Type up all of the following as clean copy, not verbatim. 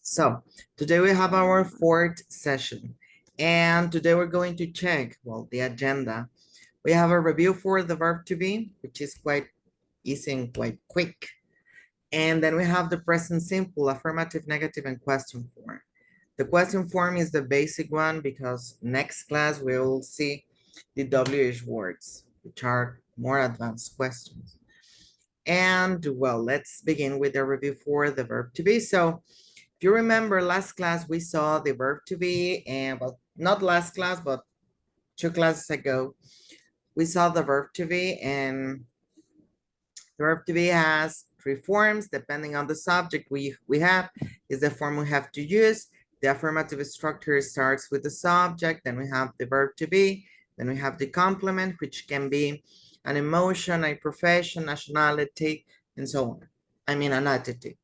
So today we have our fourth session, and today we're going to check, well, the agenda. We have a review for the verb to be, which is quite easy and quite quick. And then we have the present simple, affirmative, negative, and question form. The question form is the basic one because next class we will see the WH words, which are more advanced questions. And well, let's begin with the review for the verb to be. So if you remember last class, we saw the verb to be, and well, not last class, but 2 classes ago, we saw the verb to be, and the verb to be has 3 forms depending on the subject we have is the form we have to use. The affirmative structure starts with the subject, then we have the verb to be, then we have the complement, which can be an emotion, a profession, nationality, and so on. I mean, an adjective.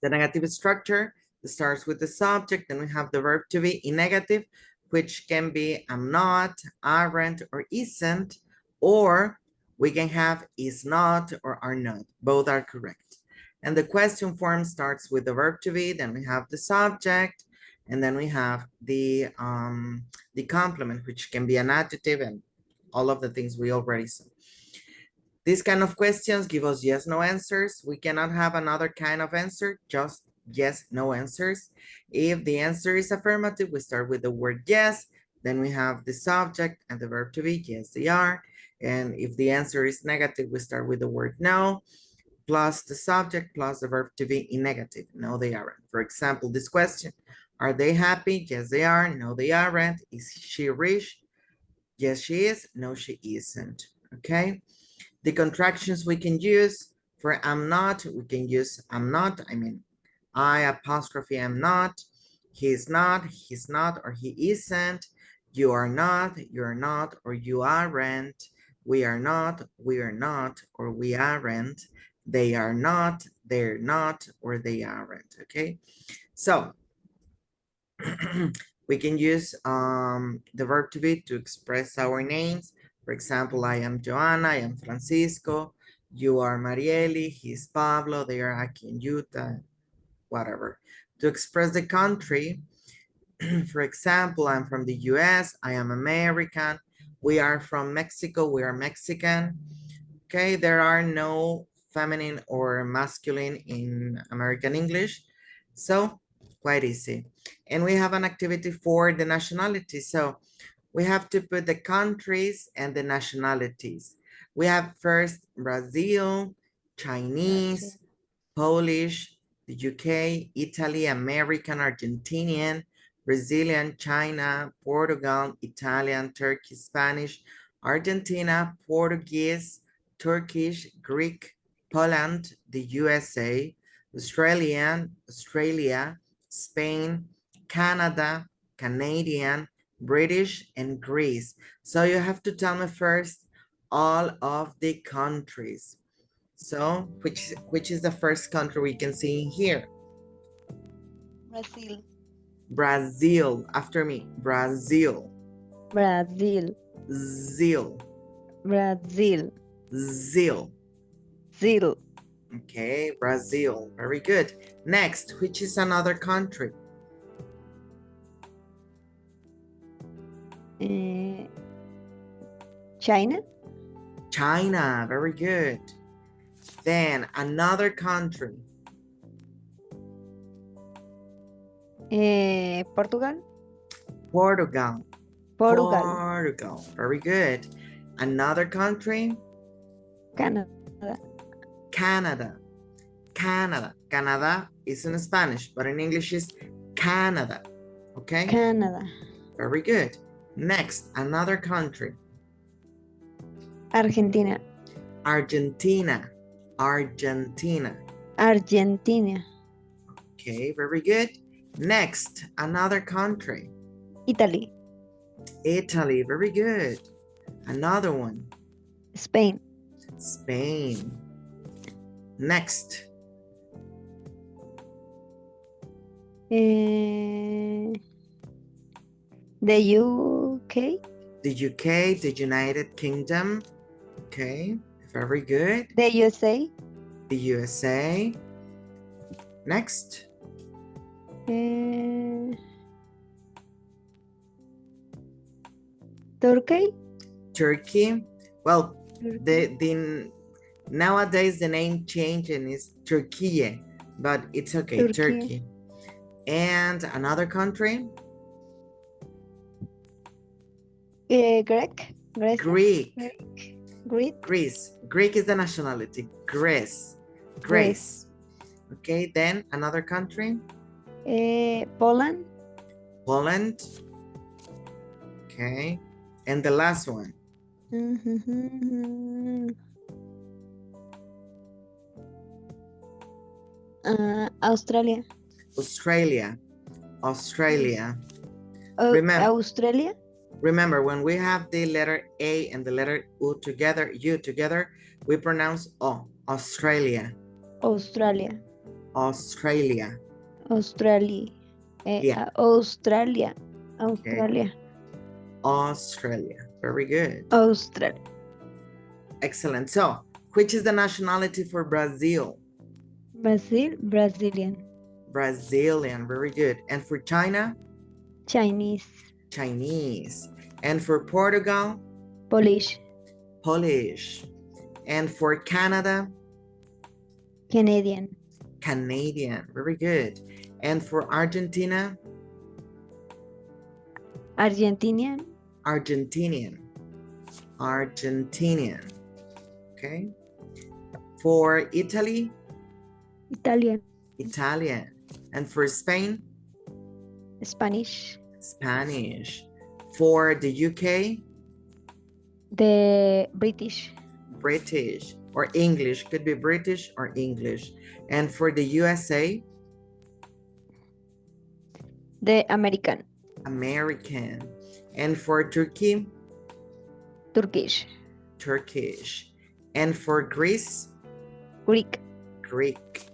The negative structure starts with the subject, then we have the verb to be in negative, which can be am not, aren't, or isn't, or we can have is not or are not. Both are correct. And the question form starts with the verb to be, then we have the subject, and then we have the complement, which can be an adjective and all of the things we already saw. These kind of questions give us yes, no answers. We cannot have another kind of answer, just yes, no answers. If the answer is affirmative, we start with the word yes, then we have the subject and the verb to be, yes, they are. And if the answer is negative, we start with the word no, plus the subject, plus the verb to be in negative. No, they aren't. For example, this question, are they happy? Yes, they are. No, they aren't. Is she rich? Yes, she is. No, she isn't. Okay. The contractions we can use for I'm not, we can use I'm not, I mean, I apostrophe am not, he's not, or he isn't, you are not, you're not, or you aren't, we are not, or we aren't, they are not, they're not, or they aren't, okay? So, we can use the verb to be to express our names. For example, I am Joanna, I am Francisco, you are Marieli, he's Pablo, they are Aki and Yuta, whatever. To express the country, for example, I'm from the US, I am American, we are from Mexico, we are Mexican. Okay, there are no feminine or masculine in American English. So quite easy. And we have an activity for the nationality. So we have to put the countries and the nationalities. We have first Brazil, Chinese, Polish, the UK, Italy, American, Argentinian, Brazilian, China, Portugal, Italian, Turkey, Spanish, Argentina, Portuguese, Turkish, Greek, Poland, the USA, Australia, Spain, Canada, Canadian, British, and Greece. So you have to tell me first all of the countries. So which is the first country we can see here? Brazil. Brazil. After me. Brazil. Brazil. Zil. Brazil. Zil. Zil. Okay, Brazil. Very good. Next, which is another country? China. China. Very good. Then another country. Portugal. Portugal. Portugal. Portugal. Very good. Another country. Canada. Canada. Canada. Canada is in Spanish, but in English is Canada. Okay? Canada. Very good. Next, another country. Argentina. Argentina. Argentina. Argentina. Okay, very good. Next, another country. Italy. Italy. Very good. Another one. Spain. Spain. Next. The UK. The UK, the United Kingdom. Okay, very good. The USA. The USA. Next. Eh, Turkey? Turkey. Well, Turkey. nowadays the name changing is Turkey, but it's okay, Turkey. Turkey. And another country, Greek? Greece? Greek. Greek? Greece. Greek is the nationality. Greece. Greece. Okay, then another country, Poland? Poland. Okay, and the last one, Australia. Australia. Australia. Oh, Remember, Australia? remember when we have the letter A and the letter U together, we pronounce O. Australia. Australia. Australia. Australia. Yeah. Australia. Okay. Australia. Australia. Very good. Australia. Excellent. So, which is the nationality for Brazil? Brazil? Brazilian. Brazilian. Very good. And for China? Chinese. Chinese. And for Portugal? Polish. Polish. And for Canada? Canadian. Canadian. Very good. And for Argentina? Argentinian. Argentinian. Argentinian. Okay. For Italy? Italian. Italian. And for Spain? Spanish. Spanish. For the UK? The British. British. Or English. Could be British or English. And for the USA? The American. American. And for Turkey? Turkish. Turkish. And for Greece? Greek. Greek.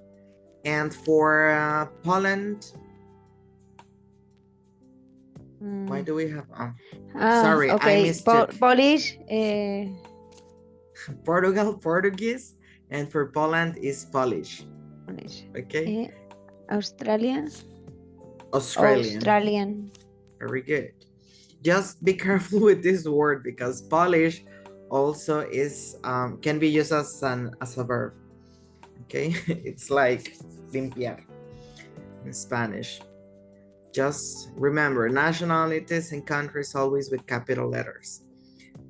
And for Poland? Why do we have... sorry, I missed it. Polish. Portugal, Portuguese. And for Poland is Polish. Polish. Okay. Australia. Australian. Australian. Very good. Just be careful with this word because Polish also is can be used as a verb. Okay, it's like limpiar in Spanish. Just remember, nationalities and countries always with capital letters.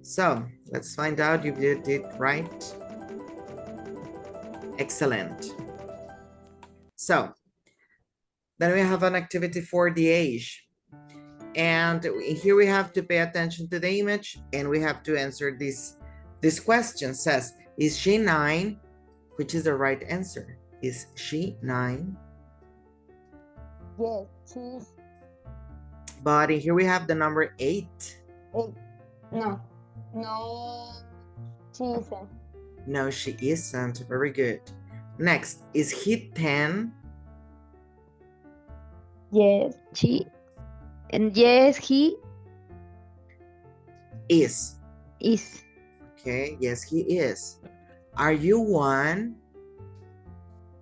So let's find out if you did right. Excellent. So then we have an activity for the age. And here we have to pay attention to the image and we have to answer this question. Says, is she 9? Which is the right answer? Is she 9? Yes, she's But here we have the number 8. 8. No, she isn't. No, she isn't. Very good. Next, is he 10? Yes, she. And yes, he Is. is. Okay, yes, he is. Are you 1?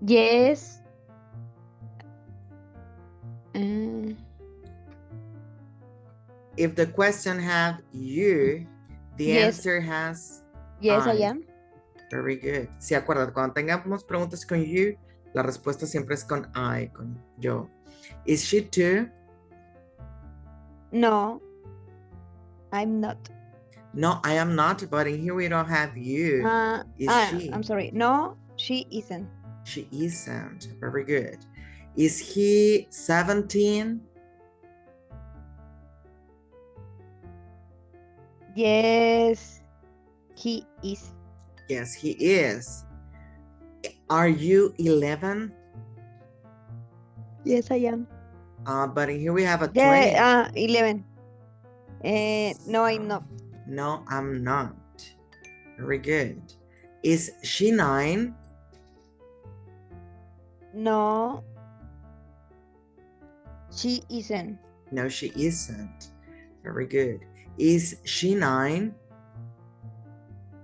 Yes. If the question have you, the Yes. answer has Yes, I I. am. Very good. Si acuerdan, cuando tengamos preguntas con you, la respuesta siempre es con I, con yo. Is she 2? No, I'm not. No, I am not, but in here we don't have you. Is she? I'm sorry. No, she isn't. She isn't. Very good. Is he 17? Yes, he is. Yes, he is. Are you 11? Yes, I am. But in here we have a 20. Yeah, 11. No, I'm not. No, I'm not. Very good. Is she 9? No, she isn't. No, she isn't. Very good. Is she 9?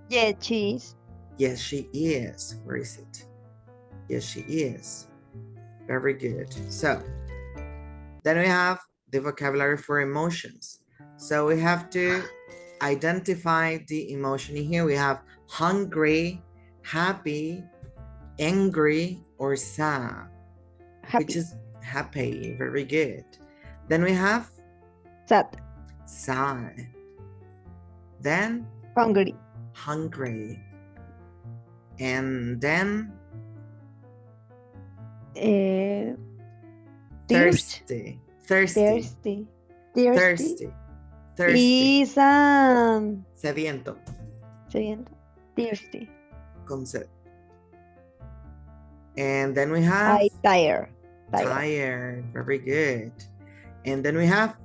Yeah, she is. Yes, she is. Where is it? Yes, she is. Very good. So, Then we have the vocabulary for emotions. So we have to identify the emotion in here. We have hungry, happy, angry, or sad, which Happy. is happy. Very good. Then we have Sad. sad. Then Hungry. hungry. And then Tears. thirsty. Thirsty. Thirsty. Thirsty. Thirsty. Is Sediento. sediento. Thirsty. Con sed. And then we have Tired. tired. Very good. And then we have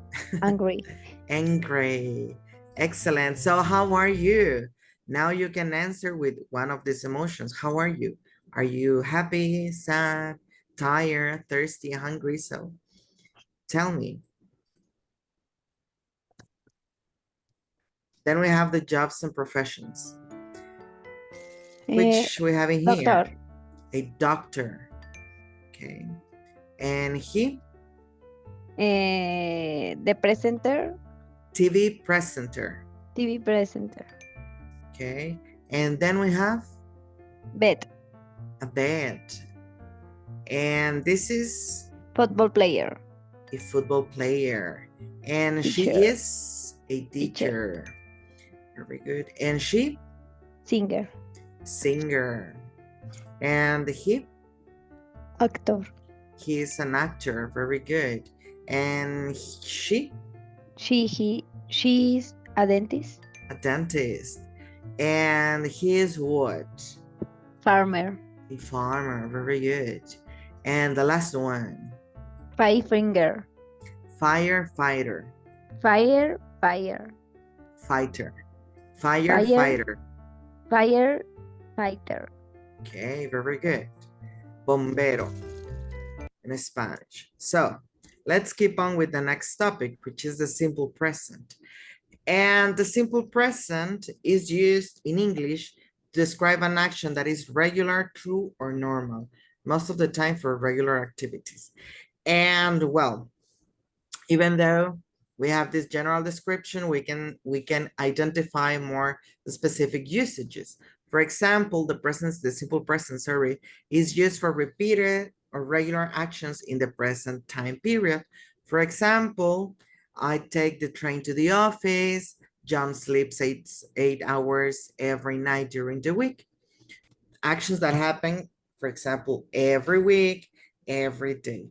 Angry. angry. Excellent. So how are you? Now you can answer with one of these emotions. How are you? Are you happy, sad, tired, thirsty, hungry? So tell me. Then we have the jobs and professions, which we have in here. Doctor. A doctor. Okay. And he? The presenter. TV presenter. TV presenter. Okay. And then we have Bed. a bed. And this is Football player. a football player. And she Teacher. is a teacher. Very good. And she? Singer. Singer. And he? Actor. He is an actor. Very good. And she? She's a dentist. A dentist. And he is what? Farmer. A farmer. Very good. And the last one? Finger. Firefighter. Fire. Fighter. Fire. Firefighter. Firefighter. Okay, very good. Bombero in Spanish. So let's keep on with the next topic, which is the simple present. And the simple present is used in English to describe an action that is regular, true, or normal, most of the time for regular activities. And well, even though we have this general description, we can identify more specific usages. For example, the simple present, sorry, is used for repeated or regular actions in the present time period. For example, I take the train to the office. John sleeps eight hours every night during the week. Actions that happen, for example, every week, every day.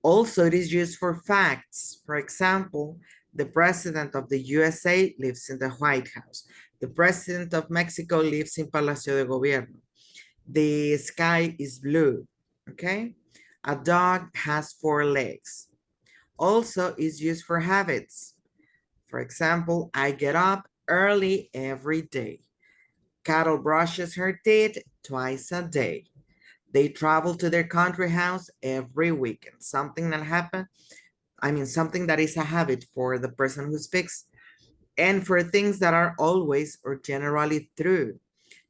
Also, it is used for facts. For example, the president of the USA lives in the White House. The president of Mexico lives in Palacio de Gobierno. The sky is blue, okay? A dog has 4 legs. Also is used for habits. For example, I get up early every day. Carol brushes her teeth twice a day. They travel to their country house every weekend. Something that happened, something that is a habit for the person who speaks. And for things that are always or generally true.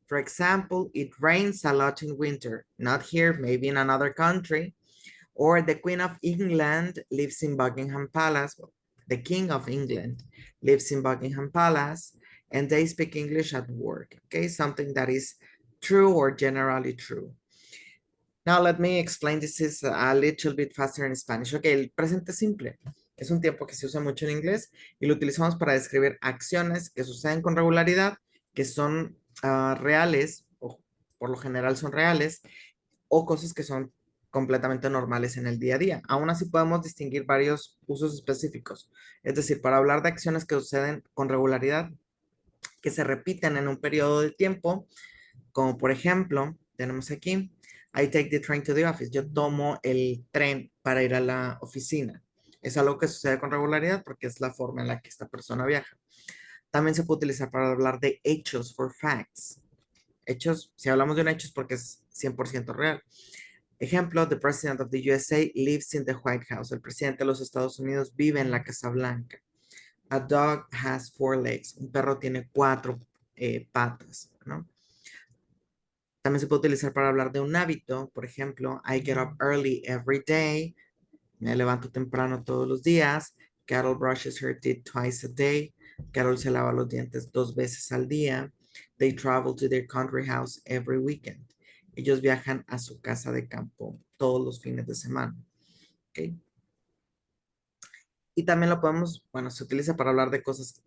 For example, it rains a lot in winter. Not here, maybe in another country. Or the Queen of England lives in Buckingham Palace. Well, the King of England lives in Buckingham Palace, and they speak English at work. Okay, something that is true or generally true. Now let me explain this is a little bit faster in Spanish. Ok, el presente simple es un tiempo que se usa mucho en inglés y lo utilizamos para describir acciones que suceden con regularidad, que son reales, o por lo general son reales, o cosas que son completamente normales en el día a día. Aún así podemos distinguir varios usos específicos. Es decir, para hablar de acciones que suceden con regularidad, que se repiten en un periodo de tiempo, como por ejemplo, tenemos aquí, I take the train to the office. Yo tomo el tren para ir a la oficina. Es algo que sucede con regularidad porque es la forma en la que esta persona viaja. También se puede utilizar para hablar de hechos, for facts. Hechos, si hablamos de un hecho es porque es 100% real. Ejemplo, the president of the USA lives in the White House. El presidente de los Estados Unidos vive en la Casa Blanca. A dog has 4 legs. Un perro tiene 4 patas, ¿no? También se puede utilizar para hablar de un hábito. Por ejemplo, I get up early every day. Me levanto temprano todos los días. Carol brushes her teeth twice a day. Carol se lava los dientes 2 veces al día. They travel to their country house every weekend. Ellos viajan a su casa de campo todos los fines de semana. ¿Ok? Y también lo podemos, bueno, se utiliza para hablar de cosas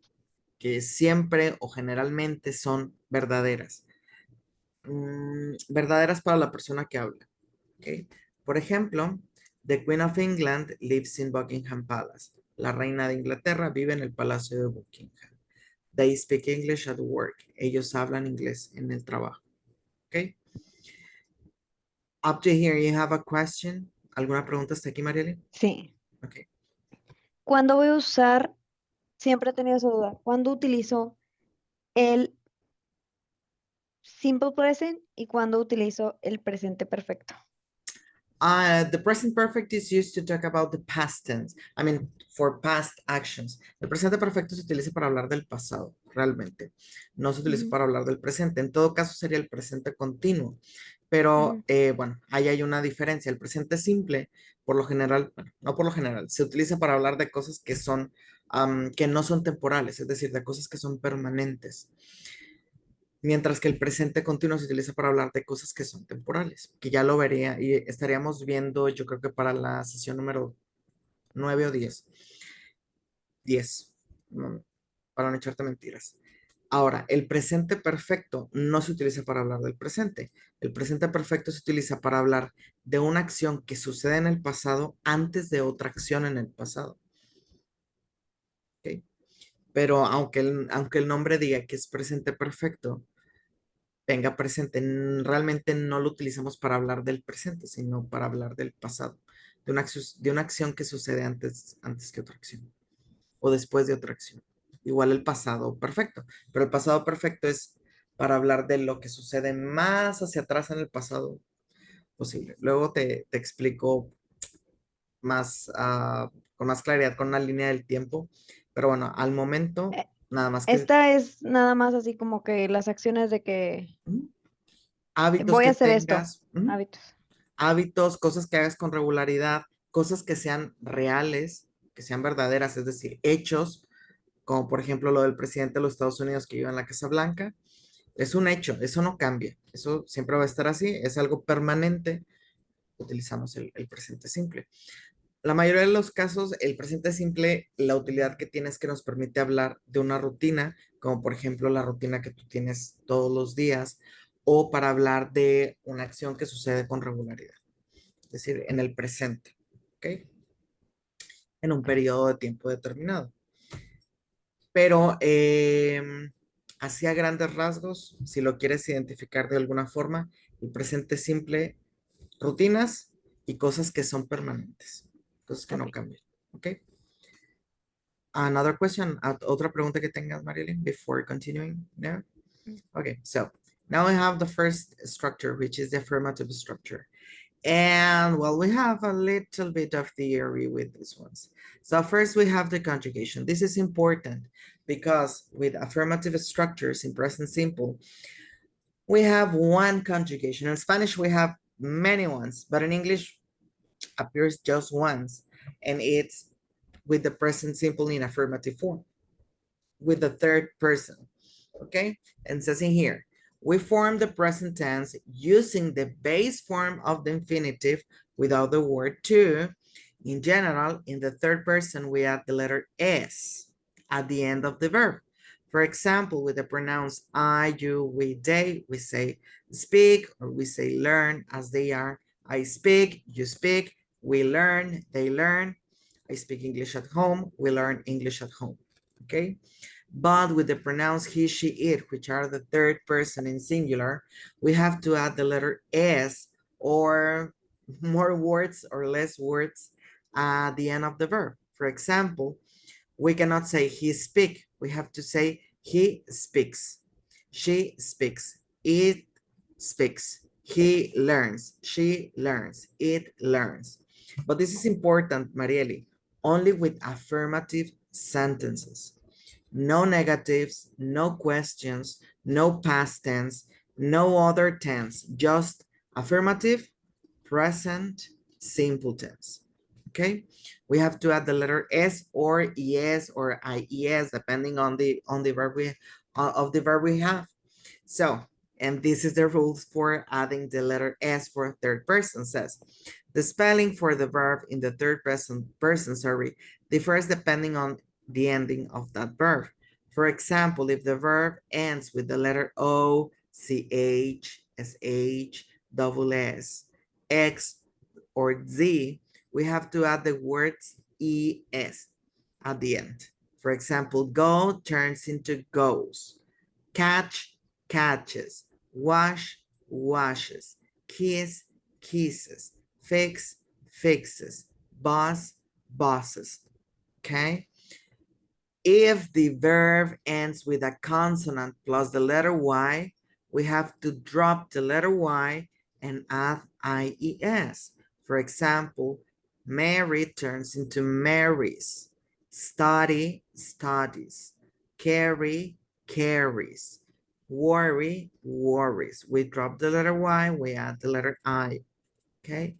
que siempre o generalmente son verdaderas. Verdaderas para la persona que habla. ¿Ok? Por ejemplo, The Queen of England lives in Buckingham Palace. La reina de Inglaterra vive en el Palacio de Buckingham. They speak English at work. Ellos hablan inglés en el trabajo. ¿Ok? Up to here, you have a question? ¿Alguna pregunta hasta aquí, Marieli? Sí. Ok. ¿Cuándo voy a usar? Siempre he tenido esa duda. ¿Cuándo utilizo el simple present y cuándo utilizo el presente perfecto? The present perfect is used to talk about the past tense. I mean, for past actions. El presente perfecto se utiliza para hablar del pasado, realmente. No se utiliza Ujú, para hablar del presente. En todo caso, sería el presente continuo. Pero, ujú. bueno, ahí hay una diferencia. El presente simple, por lo general, bueno, no por lo general, se utiliza para hablar de cosas que son, que no son temporales, es decir, de cosas que son permanentes. Mientras que el presente continuo se utiliza para hablar de cosas que son temporales, que ya lo vería y estaríamos viendo, yo creo que para la sesión número 9 o 10. 10, para no echarte mentiras. Ahora, el presente perfecto no se utiliza para hablar del presente. El presente perfecto se utiliza para hablar de una acción que sucede en el pasado antes de otra acción en el pasado. ¿Ok? Pero aunque el nombre diga que es presente perfecto, tenga presente. Realmente no lo utilizamos para hablar del presente, sino para hablar del pasado, de una acción que sucede antes que otra acción o después de otra acción. Igual el pasado perfecto, pero el pasado perfecto es para hablar de lo que sucede más hacia atrás en el pasado posible. Luego te explico más, con más claridad, con una línea del tiempo, pero bueno, al momento, Eh, nada más que Esta es nada más así como que las acciones de que ¿mm? Hábitos voy a que hacer esto. tengas. Hábitos. Hábitos, cosas que hagas con regularidad, cosas que sean reales, que sean verdaderas, es decir, hechos, como por ejemplo lo del presidente de los Estados Unidos que vive en la Casa Blanca, es un hecho, eso no cambia, eso siempre va a estar así, es algo permanente, utilizamos el presente simple. La mayoría de los casos, el presente simple, la utilidad que tiene es que nos permite hablar de una rutina, como por ejemplo la rutina que tú tienes todos los días, o para hablar de una acción que sucede con regularidad, es decir, en el presente, ¿ok? En un periodo de tiempo determinado. Pero así a grandes rasgos, si lo quieres identificar de alguna forma, el presente simple, rutinas y cosas que son permanentes, cosas que Ok. no cambian, ¿ok? Another question, otra pregunta que tengas, Marilyn, before continuing? No? Mm. Okay, so now we have the first structure, which is the affirmative structure. And well, we have a little bit of theory with these ones. So first we have the conjugation. This is important because with affirmative structures in present simple, we have one conjugation. In Spanish, we have many ones, but in English appears just once. And it's with the present simple in affirmative form, with the third person, okay? And says in here, we form the present tense using the base form of the infinitive without the word to. In general, in the third person, we add the letter S at the end of the verb. For example, with the pronouns I, you, we, they, we say speak or we say learn as they are. I speak, you speak, we learn, they learn. I speak English at home, we learn English at home, okay? But with the pronouns he, she, it, which are the third person in singular, we have to add the letter S or more words or less words at the end of the verb. For example, we cannot say he speak. We have to say he speaks. She speaks. It speaks. He learns. She learns. It learns. But this is important, Marieli, only with affirmative sentences. No negatives, no questions, no past tense, no other tense, just affirmative, present, simple tense. Okay, we have to add the letter S or ES or IES depending on the verb of the verb we have. So, and this is the rules for adding the letter S for a third person. Says the spelling for the verb in the third person differs depending on the ending of that verb. For example, if the verb ends with the letter O, CH, SH, double S, X, or Z, we have to add the words ES at the end. For example, go turns into goes, catch, catches, wash, washes, kiss, kisses, fix, fixes, boss, bosses, okay? If the verb ends with a consonant plus the letter Y, we have to drop the letter Y and add IES. For example, Mary turns into Marys, study, studies, carry, carries, worry, worries. We drop the letter Y, we add the letter I, okay?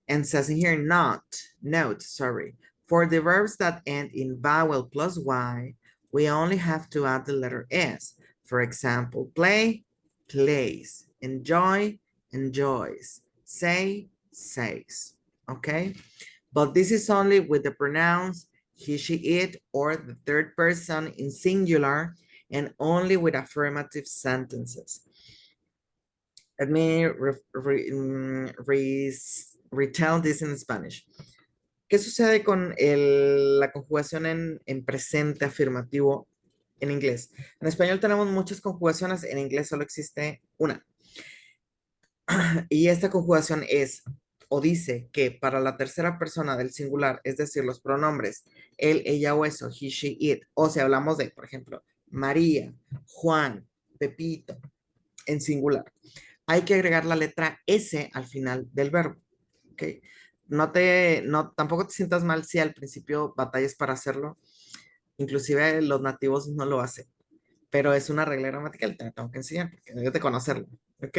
And says in here, note, sorry. For the verbs that end in vowel plus Y, we only have to add the letter S. For example, play, plays, enjoy, enjoys, say, says, okay? But this is only with the pronouns he, she, it, or the third person in singular, and only with affirmative sentences. Let me retell this in Spanish. ¿Qué sucede con la conjugación en presente afirmativo en inglés? En español tenemos muchas conjugaciones, en inglés solo existe una. Y esta conjugación es o dice que para la tercera persona del singular, es decir, los pronombres él, ella o eso, he, she, it, o si hablamos de, por ejemplo, María, Juan, Pepito, en singular, hay que agregar la letra S al final del verbo. ¿Ok? Tampoco te sientas mal si al principio batallas para hacerlo. Inclusive los nativos no lo hacen. Pero es una regla gramatical, te la tengo que enseñar porque debes de conocerlo. ¿Ok?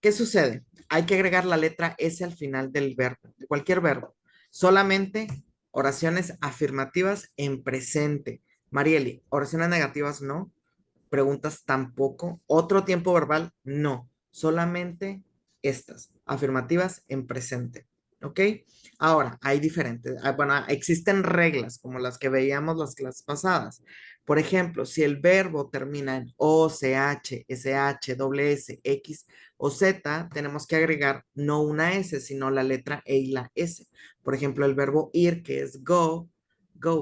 ¿Qué sucede? Hay que agregar la letra S al final del verbo, de cualquier verbo. Solamente oraciones afirmativas en presente. Marieli, oraciones negativas no. Preguntas tampoco. Otro tiempo verbal no. Solamente estas, afirmativas en presente. ¿Ok? Ahora, hay diferentes, bueno, existen reglas como las que veíamos las clases pasadas. Por ejemplo, si el verbo termina en O, CH, SH, doble S, X o Z, tenemos que agregar no una S, sino la letra E y la S. Por ejemplo, el verbo ir, que es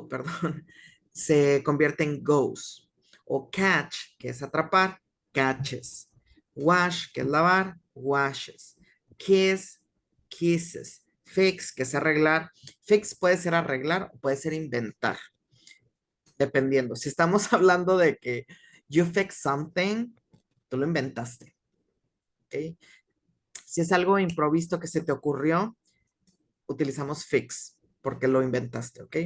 perdón, se convierte en goes. O catch, que es atrapar, catches. Wash, que es lavar, washes. Kiss, kisses. Fix, que es arreglar. Fix puede ser arreglar o puede ser inventar, dependiendo. Si estamos hablando de que you fix something, tú lo inventaste. ¿Ok? Si es algo improvisto que se te ocurrió, utilizamos fix porque lo inventaste, ¿ok?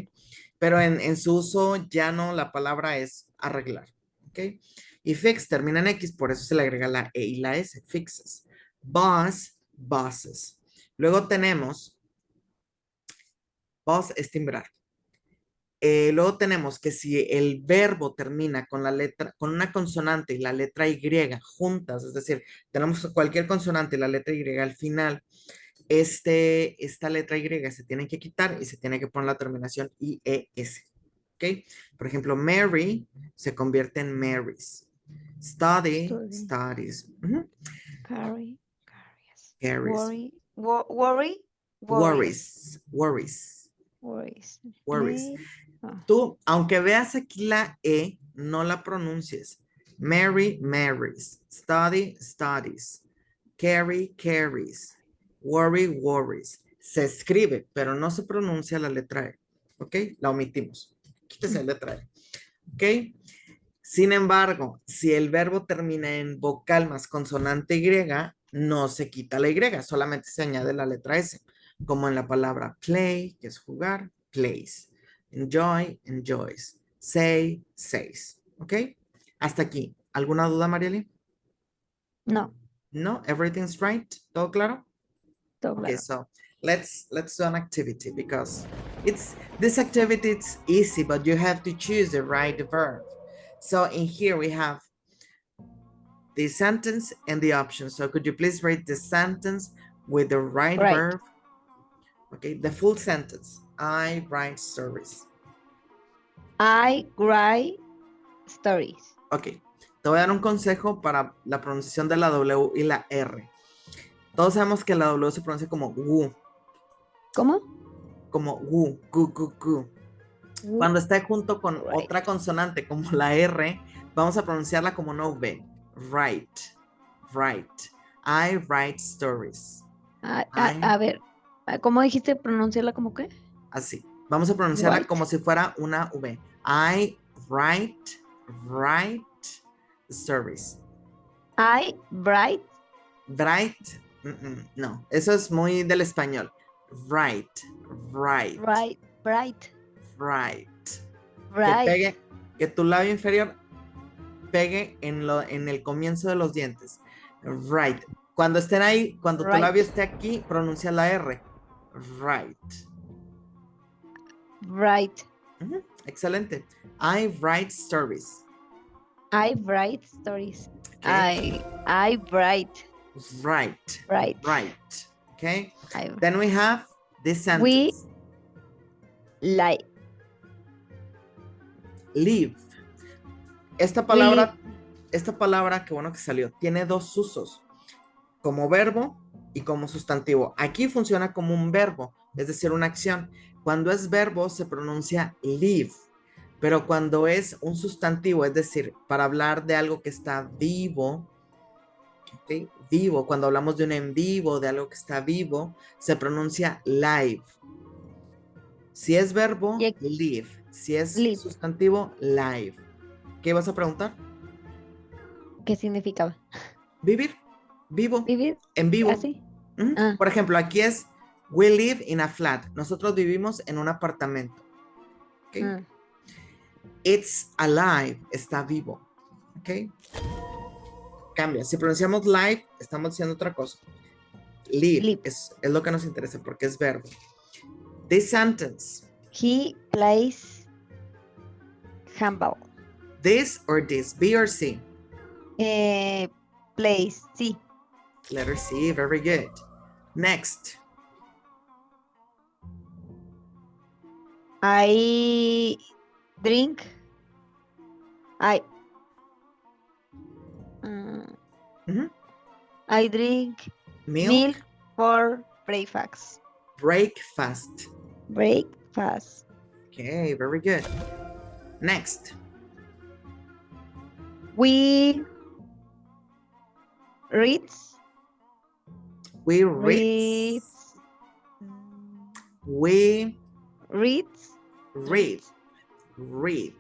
Pero en su uso ya no, la palabra es arreglar, ¿ok? Y fix termina en X, por eso se le agrega la E y la S, fixes. Boss, bosses. Luego tenemos, boss es timbrar. Luego tenemos que si el verbo termina con la letra, con una consonante y la letra Y juntas, es decir, tenemos cualquier consonante y la letra Y al final, esta letra Y se tiene que quitar y se tiene que poner la terminación IES. ¿Ok? Por ejemplo, Mary se convierte en Marys. Study, studies. Carry, carries. Carries. Worry, Worries. Worries. worries. Worries. Ah, Tú, aunque veas aquí la E, no la pronuncies. Mary, marries. Study, studies. Carry, carries. Worry, worries. Se escribe, pero no se pronuncia la letra E. ¿Ok? La omitimos. Quítese la letra E. ¿Ok? Sin embargo, si el verbo termina en vocal más consonante Y, no se quita la Y, solamente se añade la letra S, como en la palabra play, que es jugar, plays. Enjoy, enjoys. Say, says. ¿Ok? Hasta aquí. ¿Alguna duda, Marieli? no, No, everything's right. ¿Todo claro? todo Okay, claro. so let's do an activity because this activity it's easy, but you have to choose the right verb. So in here we have the sentence and the option. So could you please read the sentence with the right Right. verb? Okay, the full sentence. I write stories. I write stories. Ok, te voy a dar un consejo para la pronunciación de la W y la R. Todos sabemos que la W se pronuncia como wu, ¿Cómo? como wu, gu, gu, gu. Cuando está junto con Right. otra consonante como la R, vamos a pronunciarla como una V. Write, write. I write stories. A ver, ¿cómo dijiste pronunciarla como qué? Así. Vamos a pronunciarla Right. como si fuera una V. I write stories. I write. Bright. No, eso es muy del español. Right. Right. Bright. Right. Right. Que tu labio inferior pegue en el comienzo de los dientes. Right. Cuando estén ahí, cuando tu Right. labio esté aquí, pronuncia la R. Right. Right. Excelente. I write stories. I write stories. Okay. I write. Right. Right. Right. Okay. I, Then we have this sentence. we like. Live. Esta palabra, qué bueno que salió, tiene dos usos, como verbo y como sustantivo. Aquí funciona como un verbo, es decir, una acción. Cuando es verbo se pronuncia live, pero cuando es un sustantivo, es decir, para hablar de algo que está vivo, ¿okay? Vivo, cuando hablamos de un en vivo, de algo que está vivo, se pronuncia live. Si es verbo, live. Si es sustantivo, live. ¿Qué vas a preguntar? ¿Qué significaba? Vivir, vivo, Vivir. en vivo. ¿Así? Por ejemplo, aquí es, we live in a flat. Nosotros vivimos en un apartamento. Okay. It's alive, está vivo. Ok. Cambia. Si pronunciamos live, estamos diciendo otra cosa. Live. Es lo que nos interesa porque es verbo. This sentence. He plays handball. This or this, B or C? Plays, C. Letter C, very good. Next. I drink. I drink milk for breakfast. Breakfast. Breakfast. Okay, very good. Next. We read. We read. We read. Read. Read.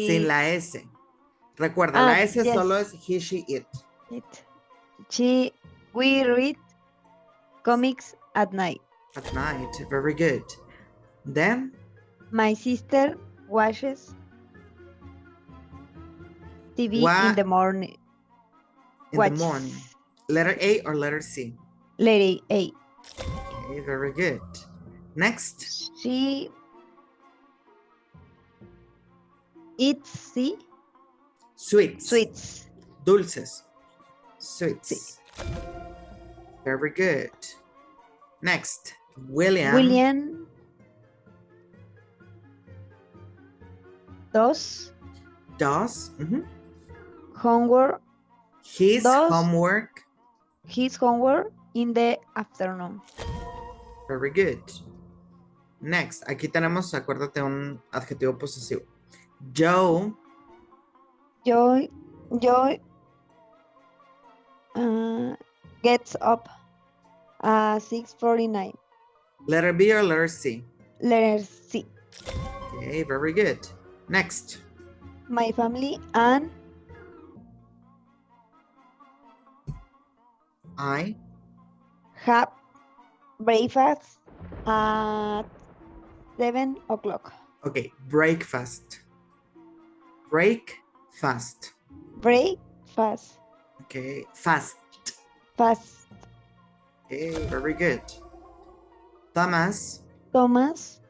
Sin la S. Recuerda, la S yes. solo es he, she, it. We read comics at night. At night, very good. Then? My sister watches TV in the morning. In the morning. Letter A or letter C? Letter A. Okay, very good. Next. She eats C. Sweets. Sweets. Dulces. Sweets. Sí. Very good. Next. William. William does. Does. Homework. His homework. His homework in the afternoon. Very good. Next. Aquí tenemos, acuérdate, un adjetivo posesivo. Joe. Joy gets up at 6:49. Letter B or letter C? Letter C. Okay, very good. Next. My family and I have breakfast at 7 o'clock. Okay, breakfast. Breakfast. Breakfast. Okay, fast. Fast. Okay, very good. Thomas Thomas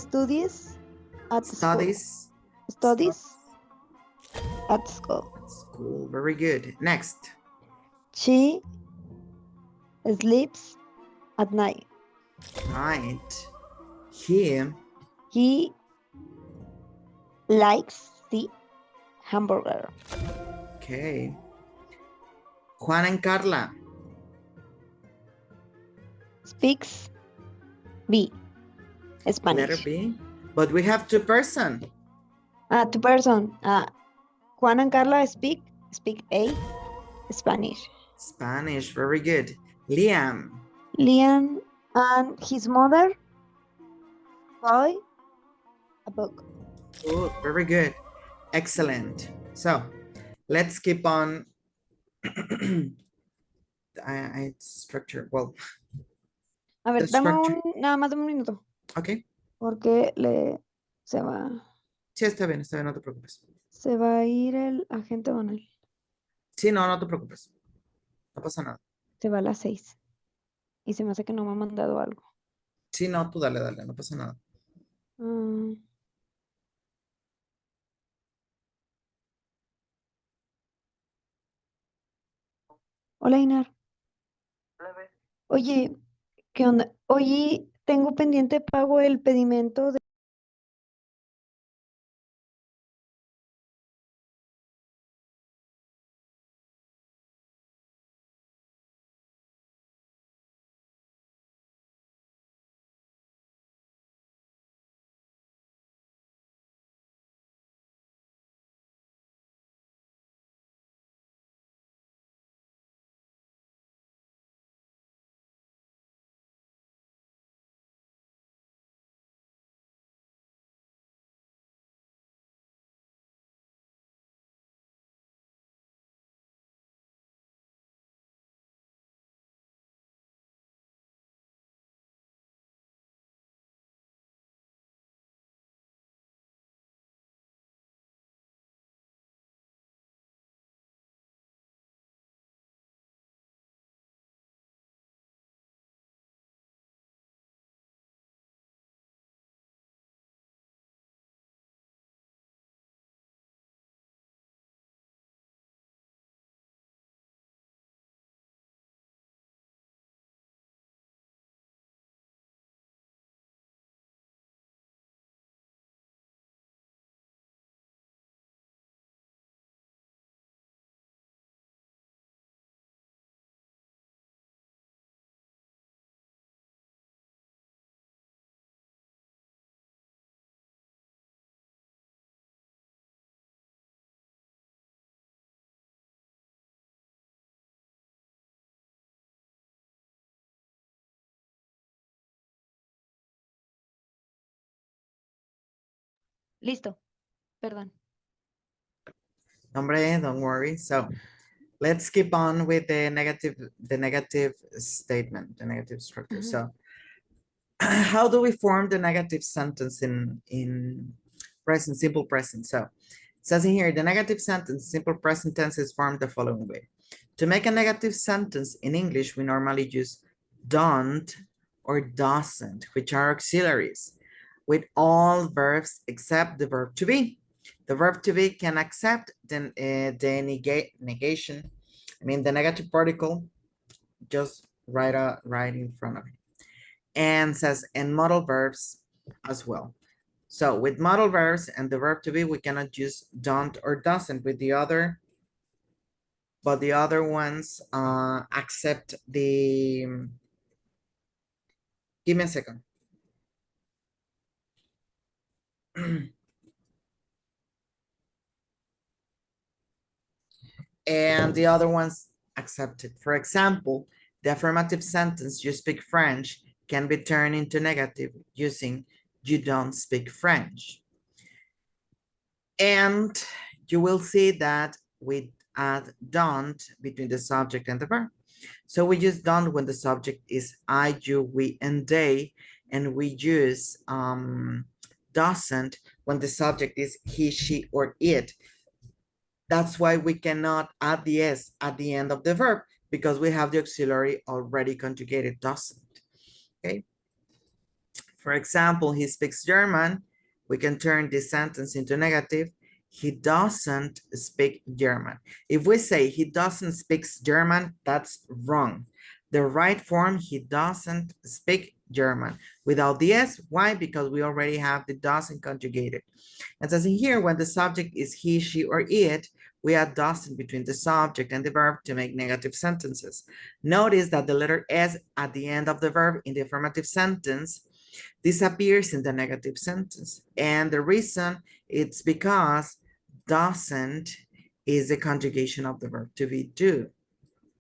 studies at school. studies Studies at school. at school. Very good. Next. She sleeps at night. Right. He He likes the hamburger. okay. Juan and Carla Speaks B. letter Spanish. B. But we have two person. Two person. Juan and Carla speak A. Spanish. Spanish. Very good. Liam. Liam and his mother buy a book. Oh, very good. Excellent. So let's keep on. I structure. Well, A ver, the structure. nada más dame un minuto, Okay. porque Sí, está bien, no te preocupes. se va a ir el agente Manuel. Sí, no te preocupes. No pasa nada. Se va a las 6 y se me hace que no me ha mandado algo. Sí, no, tú dale, no pasa nada. Ah. Hola, Inar. Oye, ¿qué onda? Oye, tengo pendiente pago el pedimento de... Listo, perdón. Hombre, don't worry. So let's keep on with the negative statement, the negative structure. So how do we form the negative sentence in present, simple present? So it says in here, the negative sentence, simple present tense is formed the following way. To make a negative sentence in English, we normally use don't or doesn't, which are auxiliaries, with all verbs except the verb to be. The verb to be can accept the negation, the negative particle, just right in front of it. And says, and modal verbs as well. So with modal verbs and the verb to be, we cannot use don't or doesn't with the other, but the other ones accept the, give me a second. And the other ones accept it. For example, the affirmative sentence, you speak French, can be turned into negative using you don't speak French. And you will see that we add don't between the subject and the verb. So we use don't when the subject is I, you, we, and they, and we use doesn't when the subject is he, she, or it. That's why we cannot add the S at the end of the verb, because we have the auxiliary already conjugated, doesn't. Okay. For example, he speaks German. We can turn this sentence into negative. He doesn't speak German. If we say he doesn't speak German, that's wrong. The right form, he doesn't speak German. Without the S, why? Because we already have the doesn't conjugated. And as in here, when the subject is he, she, or it, we add doesn't between the subject and the verb to make negative sentences. Notice that the letter S at the end of the verb in the affirmative sentence disappears in the negative sentence. And the reason it's because doesn't is the conjugation of the verb to be do.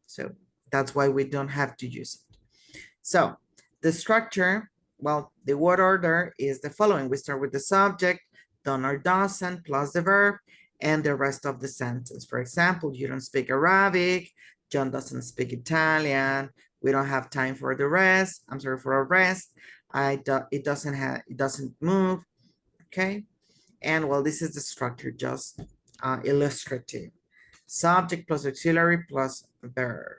So that's why we don't have to use it. So the structure, well, the word order is the following. We start with the subject, done or doesn't, plus the verb, and the rest of the sentence. For example, you don't speak Arabic, John doesn't speak Italian, we don't have time for the rest. I'm sorry for a rest. It doesn't move. Okay. And well, this is the structure, just illustrative. Subject plus auxiliary plus verb.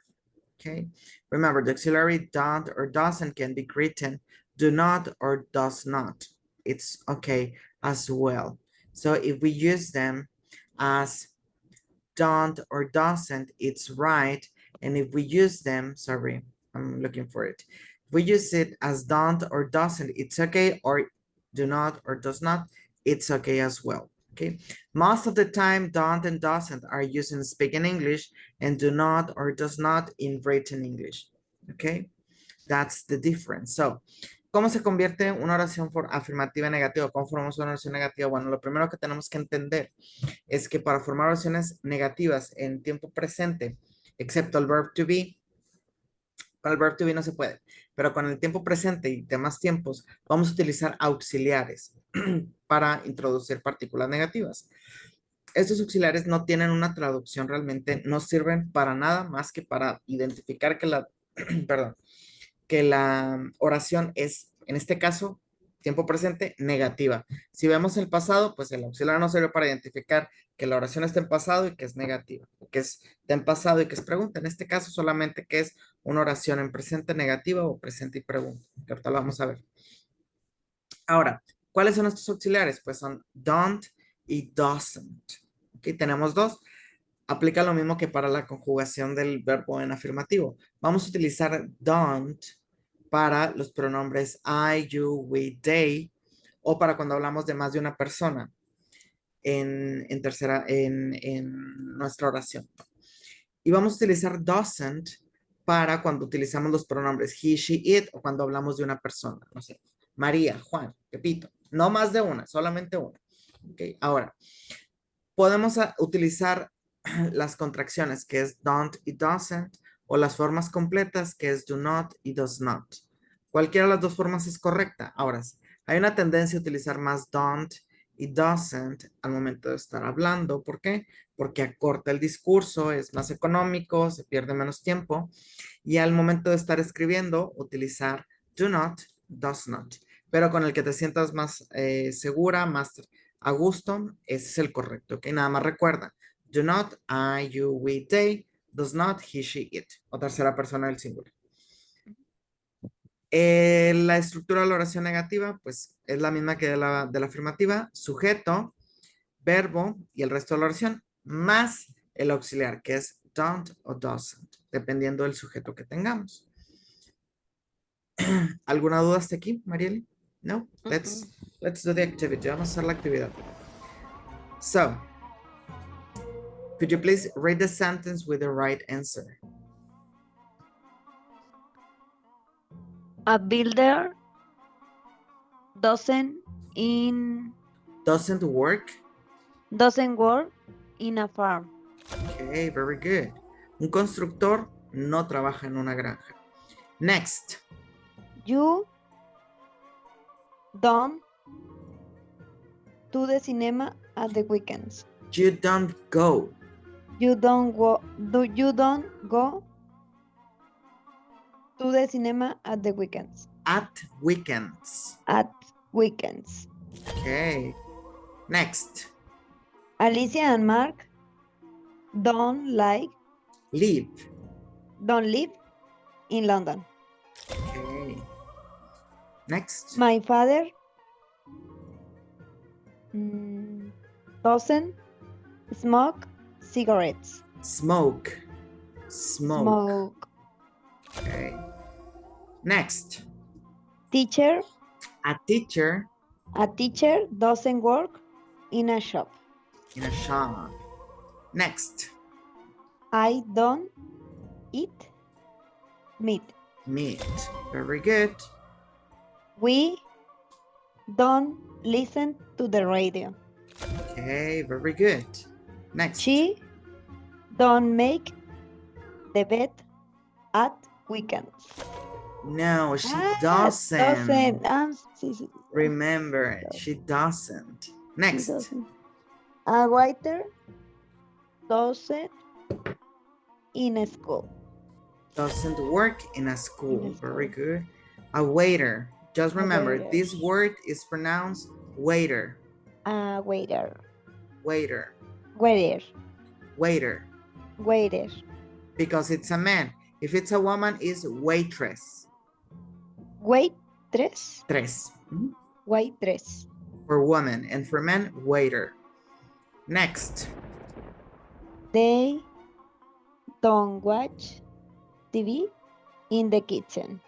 Okay. Remember, the auxiliary don't or doesn't can be written do not or does not. It's okay as well. So if we use them as don't or doesn't, it's right. And if we use them, sorry, I'm looking for it. If we use it as don't or doesn't, it's okay, or do not or does not, it's okay as well. Okay. Most of the time, don't and doesn't are used in speaking English and do not or does not in written English. Okay. That's the difference. So, ¿cómo se convierte una oración afirmativa en negativa? ¿Cómo formamos una oración negativa? Bueno, lo primero que tenemos que entender es que para formar oraciones negativas en tiempo presente, excepto el verb to be, con el verb to be no se puede, pero con el tiempo presente y demás tiempos, vamos a utilizar auxiliares para introducir partículas negativas. Estos auxiliares no tienen una traducción realmente, no sirven para nada más que para identificar que la, perdón, que la oración es, en este caso, tiempo presente, negativa. Si vemos el pasado, pues el auxiliar nos sirve para identificar que la oración está en pasado y que es negativa, que está en pasado y que es pregunta. En este caso, solamente que es una oración en presente negativa o presente y pregunta, que ahorita lo vamos a ver. Ahora, ¿cuáles son estos auxiliares? Pues son don't y doesn't. Aquí tenemos dos. Aplica lo mismo que para la conjugación del verbo en afirmativo. Vamos a utilizar don't para los pronombres I, you, we, they, o para cuando hablamos de más de una persona en nuestra oración. Y vamos a utilizar doesn't para cuando utilizamos los pronombres he, she, it, o cuando hablamos de una persona, no sé, María, Juan, Pepito, no más de una, solamente una. Okay. Ahora, podemos utilizar las contracciones que es don't y doesn't, o las formas completas que es do not y does not. Cualquiera de las dos formas es correcta. Ahora, hay una tendencia a utilizar más don't y doesn't al momento de estar hablando. ¿Por qué? Porque acorta el discurso, es más económico, se pierde menos tiempo. Y al momento de estar escribiendo, utilizar do not, does not. Pero con el que te sientas más segura, más a gusto, ese es el correcto. ¿Ok? Nada más recuerda. Do not, I, you, we, they. Does not, he, she, it. O tercera persona del singular. La estructura de la oración negativa, pues es la misma que de la afirmativa. Sujeto, verbo y el resto de la oración, más el auxiliar, que es don't o doesn't, dependiendo del sujeto que tengamos. ¿Alguna duda hasta aquí, Marieli? No? Let's do the activity. Vamos a hacer la actividad. So, could you please read the sentence with the right answer? A builder doesn't work. Doesn't work in a farm. Okay, very good. Un constructor no trabaja en una granja. Next. You don't to the cinema at the weekends. You don't go. You don't go to the cinema at the weekends. At weekends. At weekends. Okay. Next. Alicia and Mark don't like Leave. don't live in London. Okay. Next. My father doesn't smoke cigarettes. Smoke. Smoke. Okay. Next. Teacher. A teacher A teacher doesn't work in a shop. in a shop. Next. I don't eat meat. Meat. Very good. We don't listen to the radio. Okay, very good. Next. She don't make the bed at weekends. No, she Doesn't. Sí, sí, Remember, she doesn't. she Next. doesn't. A writer doesn't in a school. Doesn't work in a school. In a Very school. good. A waiter. Just remember, waiter. this word is pronounced waiter. A waiter. Waiter. Waiter. Waiter. Waiter. Because it's a man. If it's a woman, it's waitress. Waitress. Tres. Mhm. Waitress. For women. And for men, waiter. Next. They don't watch TV in the kitchen.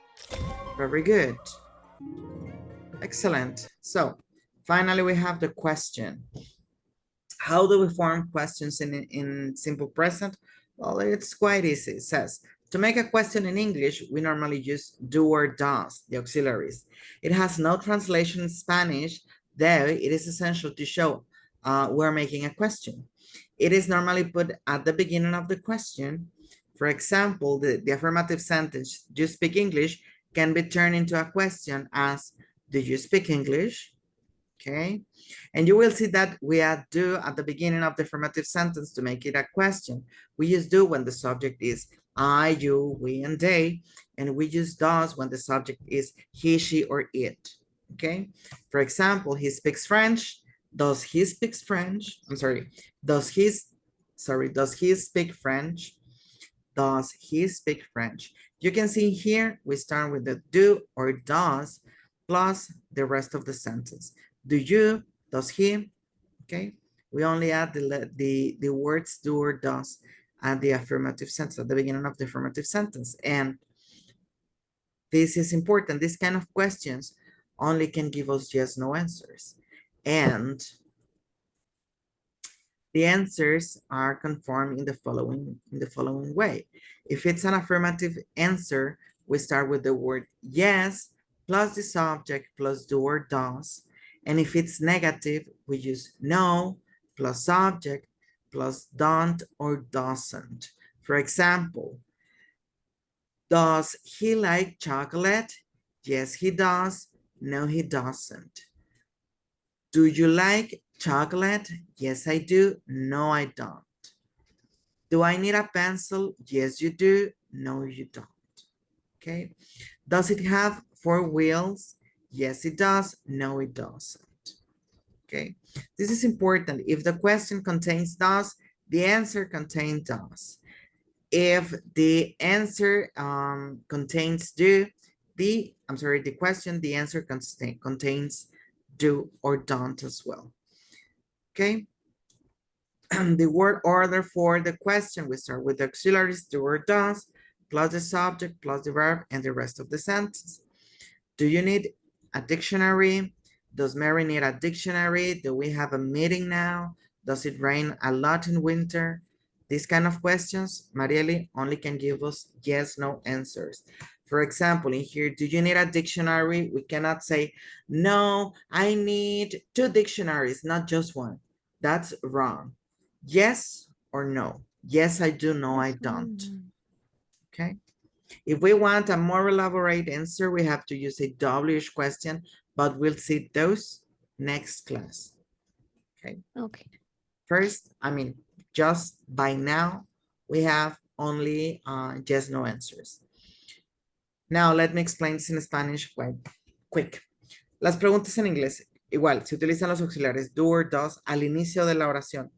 Very good. Excellent. So finally, we have the question. How do we form questions in simple present? Well, it's quite easy. It says, to make a question in English, we normally use do or does, the auxiliaries. It has no translation in Spanish, though it is essential to show we're making a question. It is normally put at the beginning of the question. For example, the affirmative sentence, do you speak English, can be turned into a question as, do you speak English? Okay, and you will see that we add do at the beginning of the affirmative sentence to make it a question. We use do when the subject is I, you, we, and they, and we use does when the subject is he, she, or it. Okay, for example, he speaks French. Does he speak French? I'm sorry. Does he speak French? Does he speak French? You can see here, we start with the do or does plus the rest of the sentence. Do you, does he, okay? We only add the words do or does at the affirmative sentence, at the beginning of the affirmative sentence. And this is important. This kind of questions only can give us yes, no answers. And the answers are conformed in the following way. If it's an affirmative answer, we start with the word yes, plus the subject, plus do or does. And if it's negative, we use no, plus subject, plus don't or doesn't. For example, does he like chocolate? Yes, he does. No, he doesn't. Do you like chocolate? Yes, I do. No, I don't. Do I need a pencil? Yes, you do. No, you don't. Okay. Does it have 4 wheels? Yes, it does. No, it doesn't. Okay. This is important. If the question contains does, the answer contains does. If the answer contains do, the question, the answer contains do or don't as well. Okay. The word order for the question, we start with the auxiliaries, do or does, plus the subject, plus the verb, and the rest of the sentence. Do you need a dictionary? Does Mary need a dictionary? Do we have a meeting now? Does it rain a lot in winter? These kind of questions, Marieli only can give us yes, no answers. For example, in here, do you need a dictionary? We cannot say, no, I need 2 dictionaries, not just one. That's wrong. Yes or no? Yes, I do. No, I don't. Okay. If we want a more elaborate answer, we have to use a WH question, but we'll see those next class. Okay. Okay. First, just by now, we have only yes, no answers. Now, let me explain this in Spanish quite quick. Las preguntas en inglés, igual, se utilizan los auxiliares do or does al inicio de la oración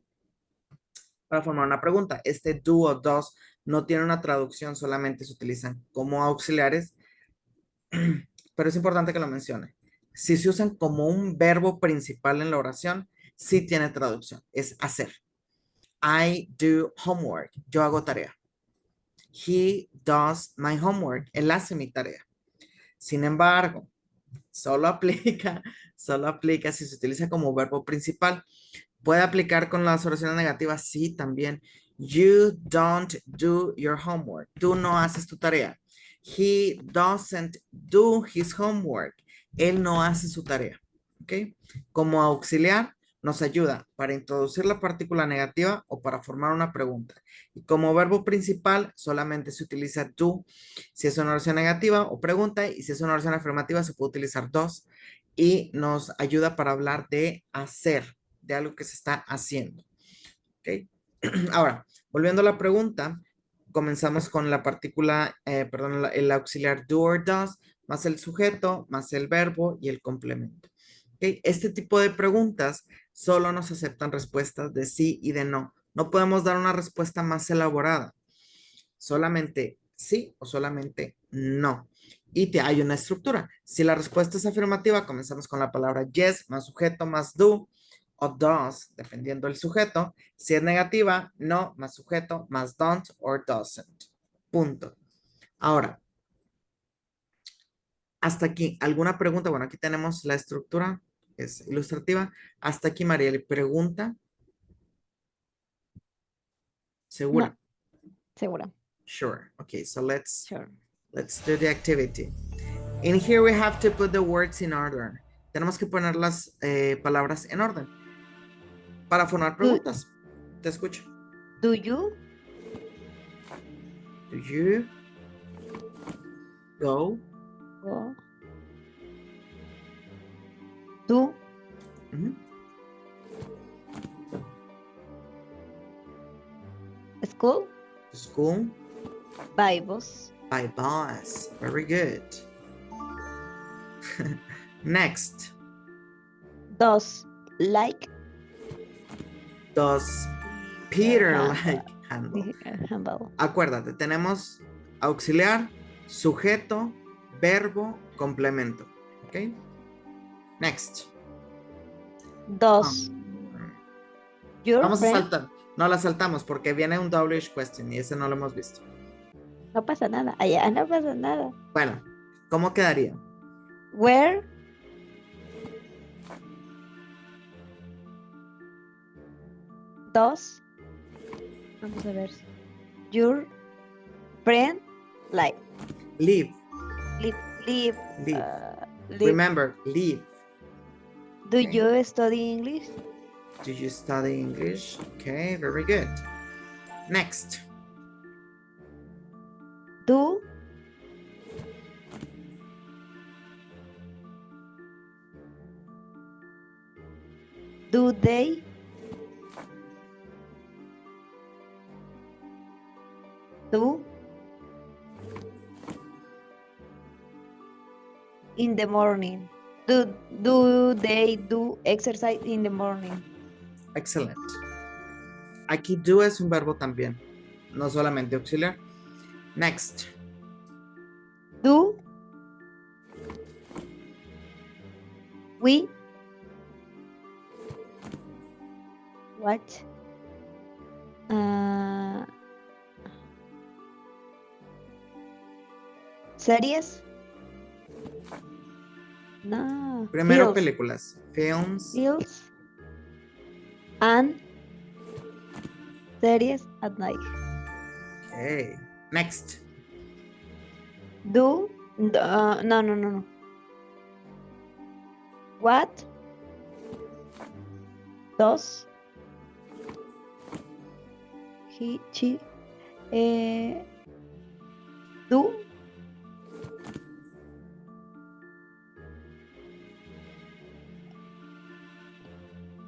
para formar una pregunta. Este do o does no tiene una traducción, solamente se utilizan como auxiliares, pero es importante que lo mencione. Si se usan como un verbo principal en la oración, sí tiene traducción, es hacer. I do homework, yo hago tarea. He does my homework, él hace mi tarea. Sin embargo, solo aplica, solo aplica si se utiliza como verbo principal. Puede aplicar con las oraciones negativas, sí, también. You don't do your homework. Tú no haces tu tarea. He doesn't do his homework. Él no hace su tarea. ¿Ok? Como auxiliar, nos ayuda para introducir la partícula negativa o para formar una pregunta. Y como verbo principal, solamente se utiliza do si es una oración negativa o pregunta. Y si es una oración afirmativa, se puede utilizar dos. Y nos ayuda para hablar de hacer, de algo que se está haciendo. ¿Ok? Ahora, volviendo a la pregunta, comenzamos con la partícula, perdón, el auxiliar do or does, más el sujeto, más el verbo y el complemento. ¿Ok? Este tipo de preguntas solo nos aceptan respuestas de sí y de no. No podemos dar una respuesta más elaborada. Solamente sí o solamente no. Y hay una estructura. Si la respuesta es afirmativa, comenzamos con la palabra yes más sujeto más do o does, dependiendo del sujeto. Si es negativa, no más sujeto más don't or doesn't. Punto. Ahora, hasta aquí, ¿alguna pregunta? Bueno, aquí tenemos la estructura, es ilustrativa. Hasta aquí, Mariel, pregunta. No, ¿Segura? segura. Sure. Okay, so let's Sure. do the activity. In here we have to put the words in order. Tenemos que poner las palabras en orden para formar Do, preguntas. Te escucho. do you Do you go go to mhm, school to school by bus? by bus? Very good. Next. Does like Does the Peter handle? like handle? The handle. Acuérdate, tenemos auxiliar, sujeto, verbo, complemento. ¿Ok? Next. Does your Vamos a friend? saltar. No la saltamos porque viene un WH question y ese no lo hemos visto. No pasa nada. Allá no pasa nada. Bueno, ¿cómo quedaría? Where does, vamos a ver, your friend like Live, live live live. live? Remember, live. Do Okay. you study English? Do you study English? Okay, very good. Next. Do they do in the morning? Do they do exercise in the morning? Excellent. Aquí do es un verbo también, no solamente auxiliar. Next. Do we watch series? No. Primero Films. películas. Films. Films and series at night. Okay. Next. No. What does she do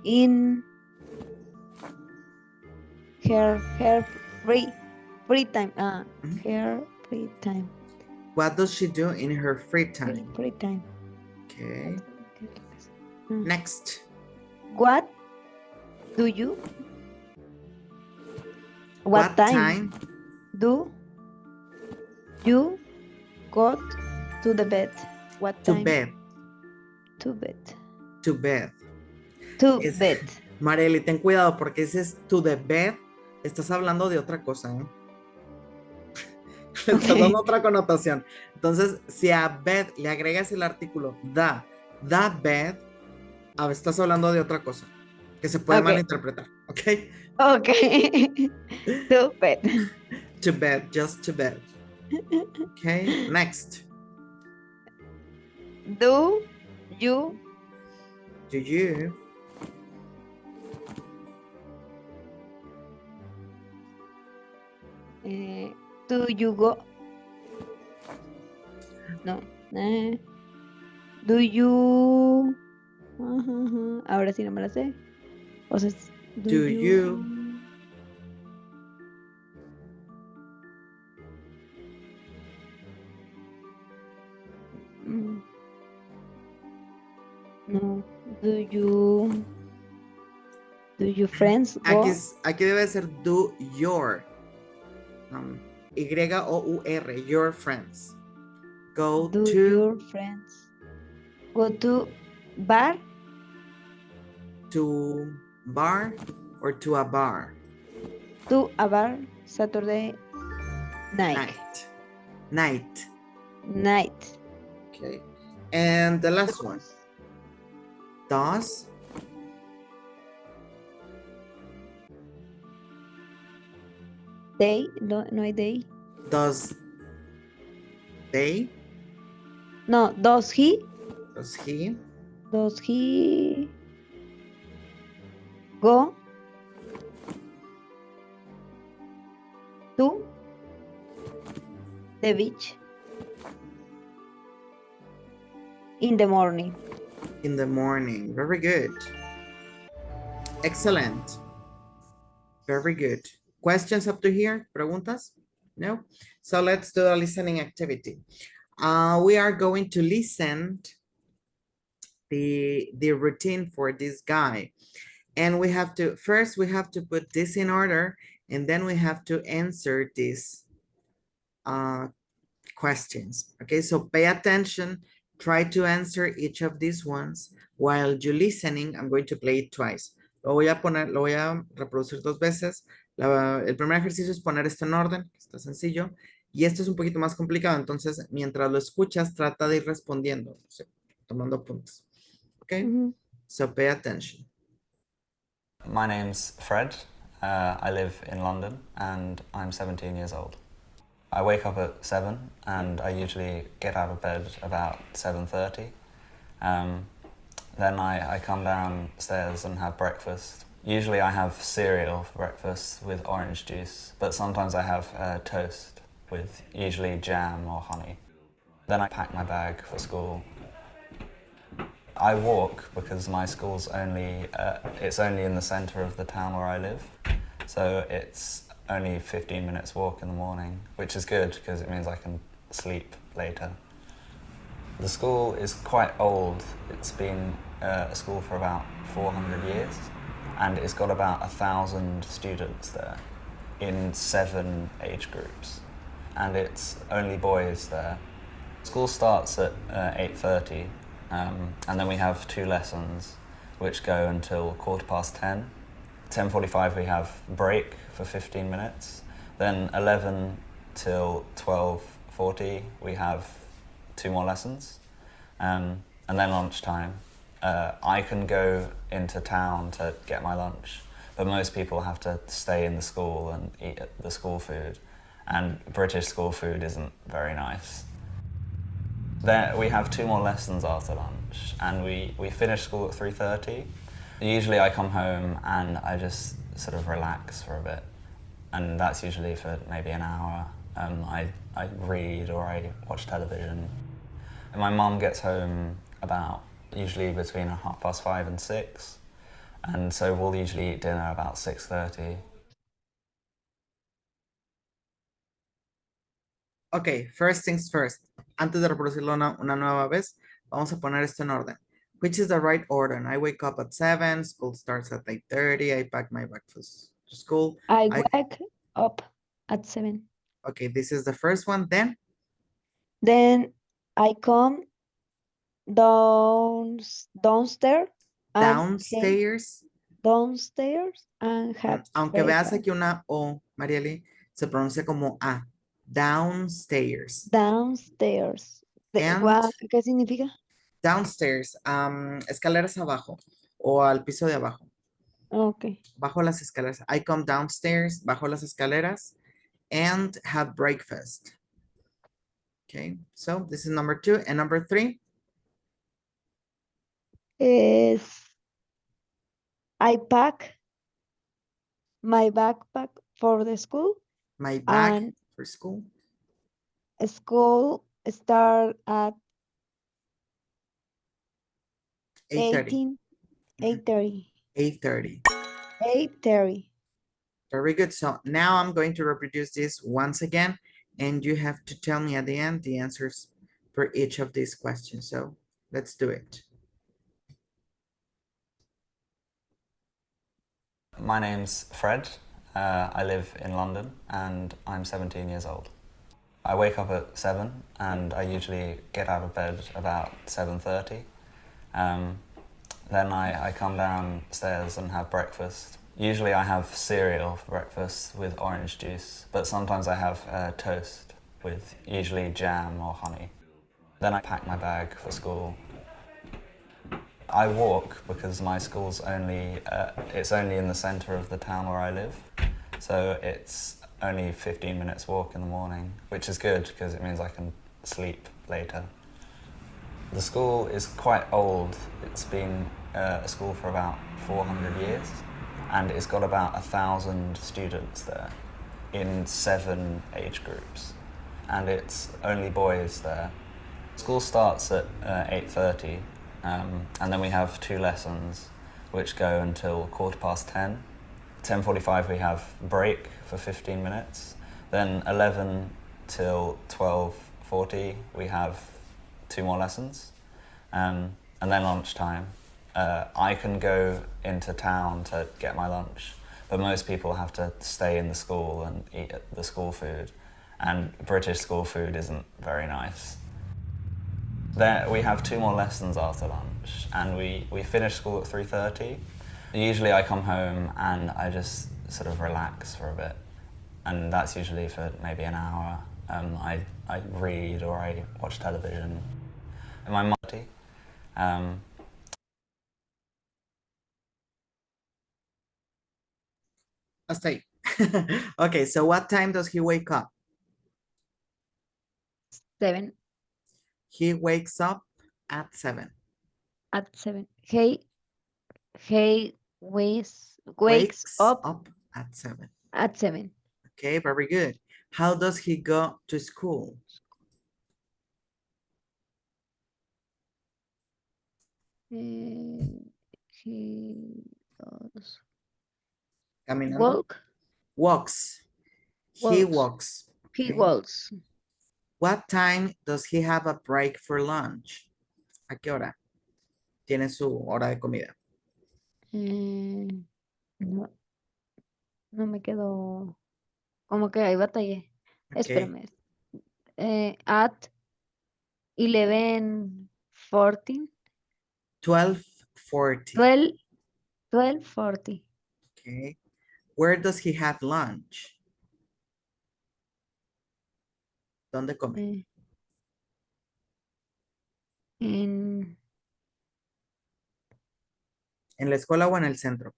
in her free time? Her free time. What does she do in her free time? Free time. Okay. Next. What do you? What time Do you got to the bed? What To time? bed, To bed. to bed. To Es, bed. Marely, ten cuidado porque dices to the bed, estás hablando de otra cosa, ¿eh? Le estás Okay. dando otra connotación. Entonces, si a bed le agregas el artículo the bed, estás hablando de otra cosa que se puede Okay. malinterpretar, ¿ok? Okay. To bed. To bed, just to bed. Okay, next. Do you Do you do you go? No. Do you ahora sí no me la sé. O sea, do do you you mm, no. Do you friends aquí, go? aquí debe ser do your Y-O-U-R, your friends go Do to your friends go to bar? bar or to a bar To a bar Saturday night. night. Night. Okay, and the last one, does Day, no, no hay day. does they No, does he go to the beach in the morning? in the morning? Very good. Excellent. Very good. Questions up to here? Preguntas? No? So let's do a listening activity. We are going to listen the routine for this guy. And we have to, first we have to put this in order, and then we have to answer these questions. Okay, so pay attention, try to answer each of these ones. While you're listening, I'm going to play it twice. Lo voy a reproducir dos veces. El primer ejercicio es poner esto en orden, está sencillo. Y esto es un poquito más complicado, entonces mientras lo escuchas, trata de ir respondiendo, o sea, tomando puntos. Okay, so pay attention. My name's Fred. I live in London and I'm 17 years old. I wake up at 7 and I usually get out of bed about 7:30. Then I come downstairs and have breakfast. Usually I have cereal for breakfast with orange juice, but sometimes I have toast with usually jam or honey. Then I pack my bag for school. I walk because my school's only in the centre of the town where I live, so it's only 15 minutes walk in the morning, which is good because it means I can sleep later. The school is quite old. It's been a school for about 400 years, and it's got about 1,000 students there in 7 age groups, and it's only boys there. School starts at 8:30. And then we have 2 lessons which go until 10:15. 10:45 we have break for 15 minutes. Then 11 till 12:40 we have 2 more lessons. And then lunchtime. I can go into town to get my lunch, but most people have to stay in the school and eat the school food. And British school food isn't very nice. Then we have 2 more lessons after lunch, and we finish school at 3:30. Usually I come home and I just sort of relax for a bit, and that's usually for maybe an hour. I read or I watch television. And my mum gets home about usually between 5:30 and 6, and so we'll usually eat dinner about 6:30. Ok, first things first. Antes de reproducirlo una nueva vez, vamos a poner esto en orden. Which is the right order? And I wake up at 7, school starts at 8:30, I pack my breakfast to school. I wake up at 7. Okay, this is the first one. Then I come downstairs and hey, Downstairs. downstairs and have Aunque veas breakfast. aquí una O, Marieli, se pronuncia como A. Downstairs. Downstairs. And ¿Qué significa? downstairs, escaleras abajo o al piso de abajo. Ok. Bajo las escaleras. I come downstairs, bajo las escaleras, and have breakfast. Okay, so this is number 2. And number 3, Es I pack my backpack for the school my bag and for school. school start at 8:30. 8:30. 8:30. 8:30. Very good. So now I'm going to reproduce this once again, and you have to tell me at the end the answers for each of these questions. So let's do it. My name's Fred. I live in London and I'm 17 years old. I wake up at 7 and I usually get out of bed about 7:30. Then I come downstairs and have breakfast. Usually I have cereal for breakfast with orange juice, but sometimes I have toast with usually jam or honey. Then I pack my bag for school. I walk because my school's it's only in the centre of the town where I live. So it's only 15 minutes walk in the morning, which is good because it means I can sleep later. The school is quite old. It's been a school for about 400 years, and it's got about 1,000 students there in 7 age groups, and it's only boys there. School starts at 8:30, and then we have 2 lessons which go until 10:15. 10:45 we have break for 15 minutes. Then 11 till 12:40 we have 2 more lessons, and then lunchtime. I can go into town to get my lunch, but most people have to stay in the school and eat the school food, and British school food isn't very nice. Then we have 2 more lessons after lunch, and we finish school at 3:30. Usually I come home and I just sort of relax for a bit, and that's usually for maybe an hour. I read or I watch television. And my mum, Hasta ahí. Okay, so what time does he wake up? 7 He wakes up at 7. at 7. Hey wakes up at 7. at 7. Okay, very good. How does he go to school? He goes Caminando. walks. He Walks. walks. He Okay. walks. What time does he have a break for lunch? ¿A qué hora? Tiene su hora de comida. No, no me quedo. Como que ahí batallé. Okay. Espérame. At 11:14. 12:40. 12:40. Okay. Where does he have lunch? ¿Dónde come? En ¿En la escuela o en el centro?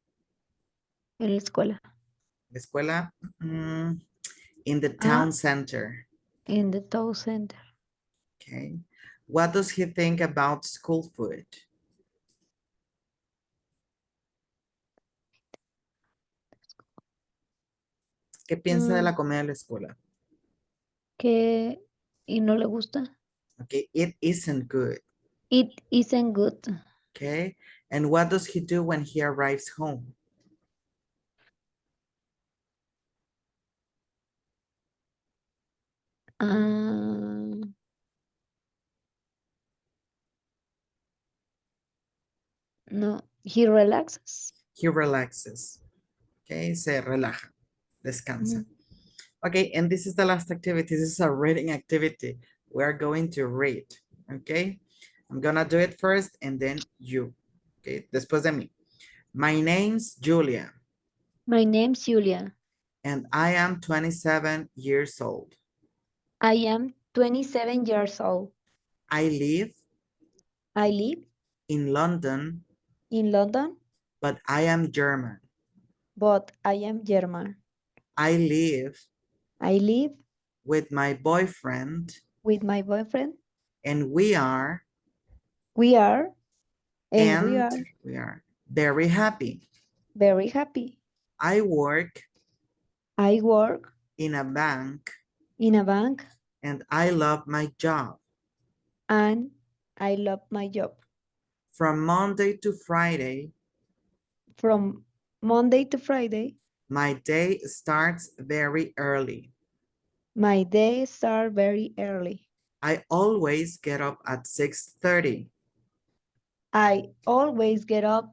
la escuela. La escuela, in the town center. In the town center. Okay. What does he think about school food? ¿Qué piensa de la comida de la escuela? Y no le gusta. Okay, it isn't good. It isn't good. Okay, and what does he do when he arrives home? No, he relaxes. He relaxes. Okay, se relaja, descansa. Okay, and this is the last activity. This is a reading activity. We're going to read, okay? I'm gonna do it first and then you, okay? Después de mí. My name's Julia My name's Julia. and I am 27 years old. I am 27 years old. I live I live in London, in London, but I am German. but I am German. I live I live with my boyfriend with my boyfriend. and we are We are, and we and are we are very happy. very happy. I work I work in a bank in a bank and I love my job. and I love my job. From Monday to Friday, From Monday to Friday, my day starts very early. my days start very early. I always get up at 6:30. I always get up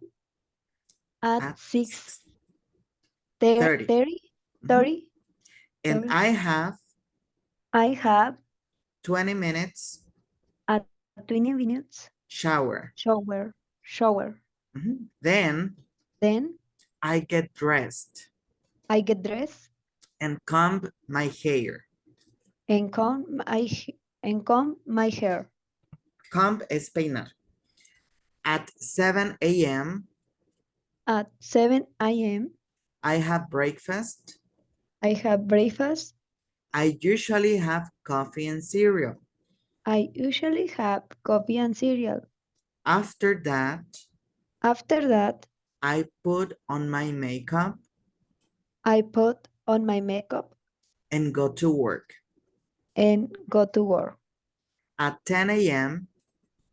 at At 6:30. 6:30. 30. And Sorry. I have I have 20 minutes a 20 minutes shower. shower. Then Then I get dressed I get dressed and comb my hair. and comb my hair. Comb es peinar. At 7 a.m., At 7 a.m., I have breakfast. I have breakfast. I usually have coffee and cereal. I usually have coffee and cereal. After that, After that, I put on my makeup I put on my makeup and go to work. and go to work. At 10 a.m.,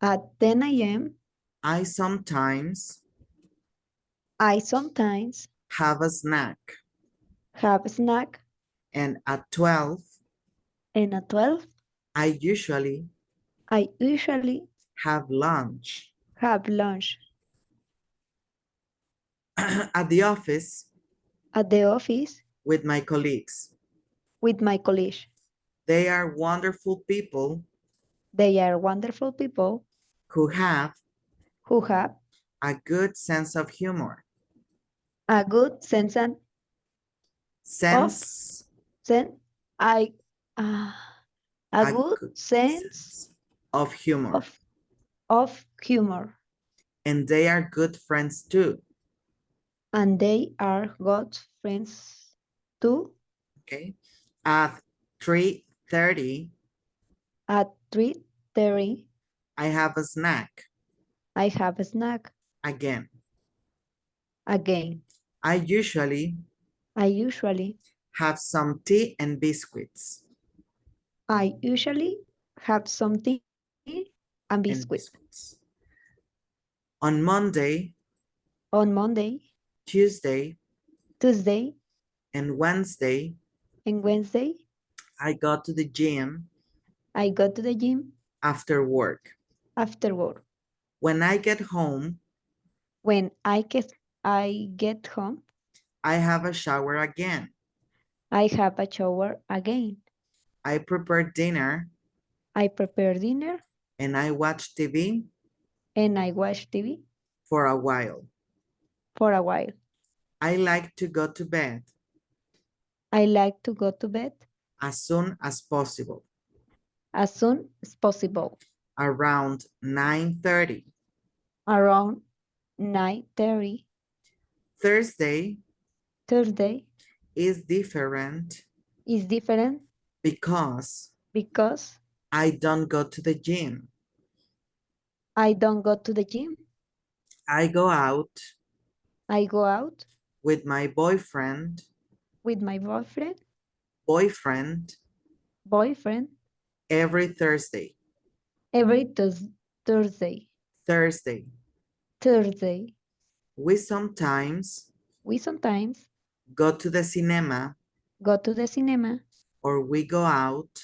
At 10 a.m., I sometimes I sometimes have a snack. have a snack, And at 12, and at 12, I usually I usually have lunch. have lunch. At the office At the office with my colleagues. with my colleagues. They are wonderful people They are wonderful people who have who have a good sense of humor. a good sense of Sense, sen- I uh, a good sense of humor. of humor, And they are good friends too. and they are good friends too. Okay. At 3:30, At 3:30, I have a snack I have a snack again. again. I usually I usually have some tea and biscuits. have something and And biscuit. biscuits. On Monday, On Monday, Tuesday, Tuesday, and Wednesday, and Wednesday, I go to the gym I go to the gym after work. after work. When I get home, When I get home, I have a shower again. I have a shower again. I prepare dinner I prepare dinner and I watch TV and I watch TV for a while. for a while. I like to go to bed I like to go to bed as soon as possible, as soon as possible, around 9:30. around 9:30. Thursday Thursday is different is different because because I don't go to the gym. I don't go to the gym. I go out I go out with my boyfriend with my boyfriend every Thursday. every Thursday. Thursday. Thursday. We sometimes We sometimes go to the cinema go to the cinema or we go out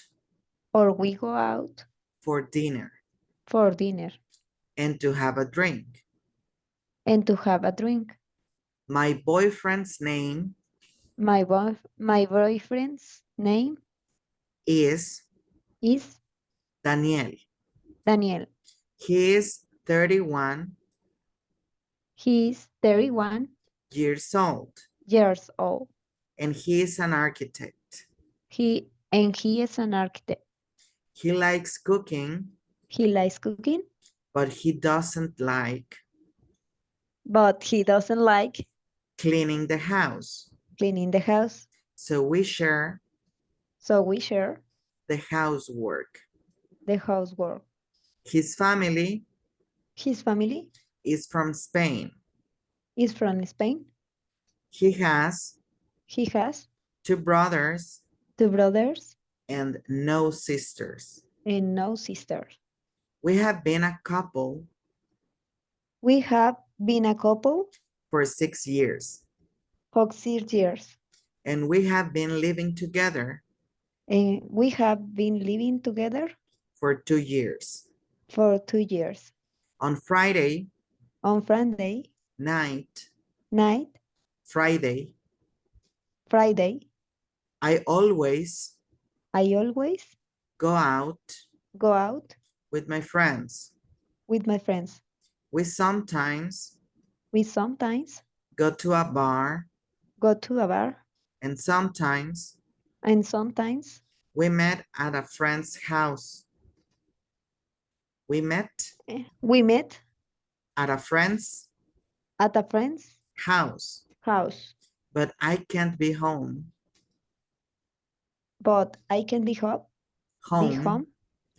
or we go out for dinner for dinner and to have a drink. and to have a drink. My boyfriend's name My boyfriend's name is is Daniel. Daniel. He is 31 He is 31 years old, years old. and he is an architect. He is an architect. He likes cooking, He likes cooking, but he doesn't like but he doesn't like cleaning the house. cleaning the house. So we share So we share the housework. the housework. His family His family is from Spain. is from Spain. He has He has 2 brothers 2 brothers and no sisters. and no sisters. We have been a couple We have been a couple for 6 years, for 6 years, and we have been living together and we have been living together for 2 years. for 2 years. On Friday On Friday night, night, Friday, Friday, I always I always go out go out with my friends. with my friends. We sometimes We sometimes go to a bar, go to a bar, and sometimes and sometimes we met at a friend's house. We met we met at a friend's at a friend's house, house. but I can't be home But I can be home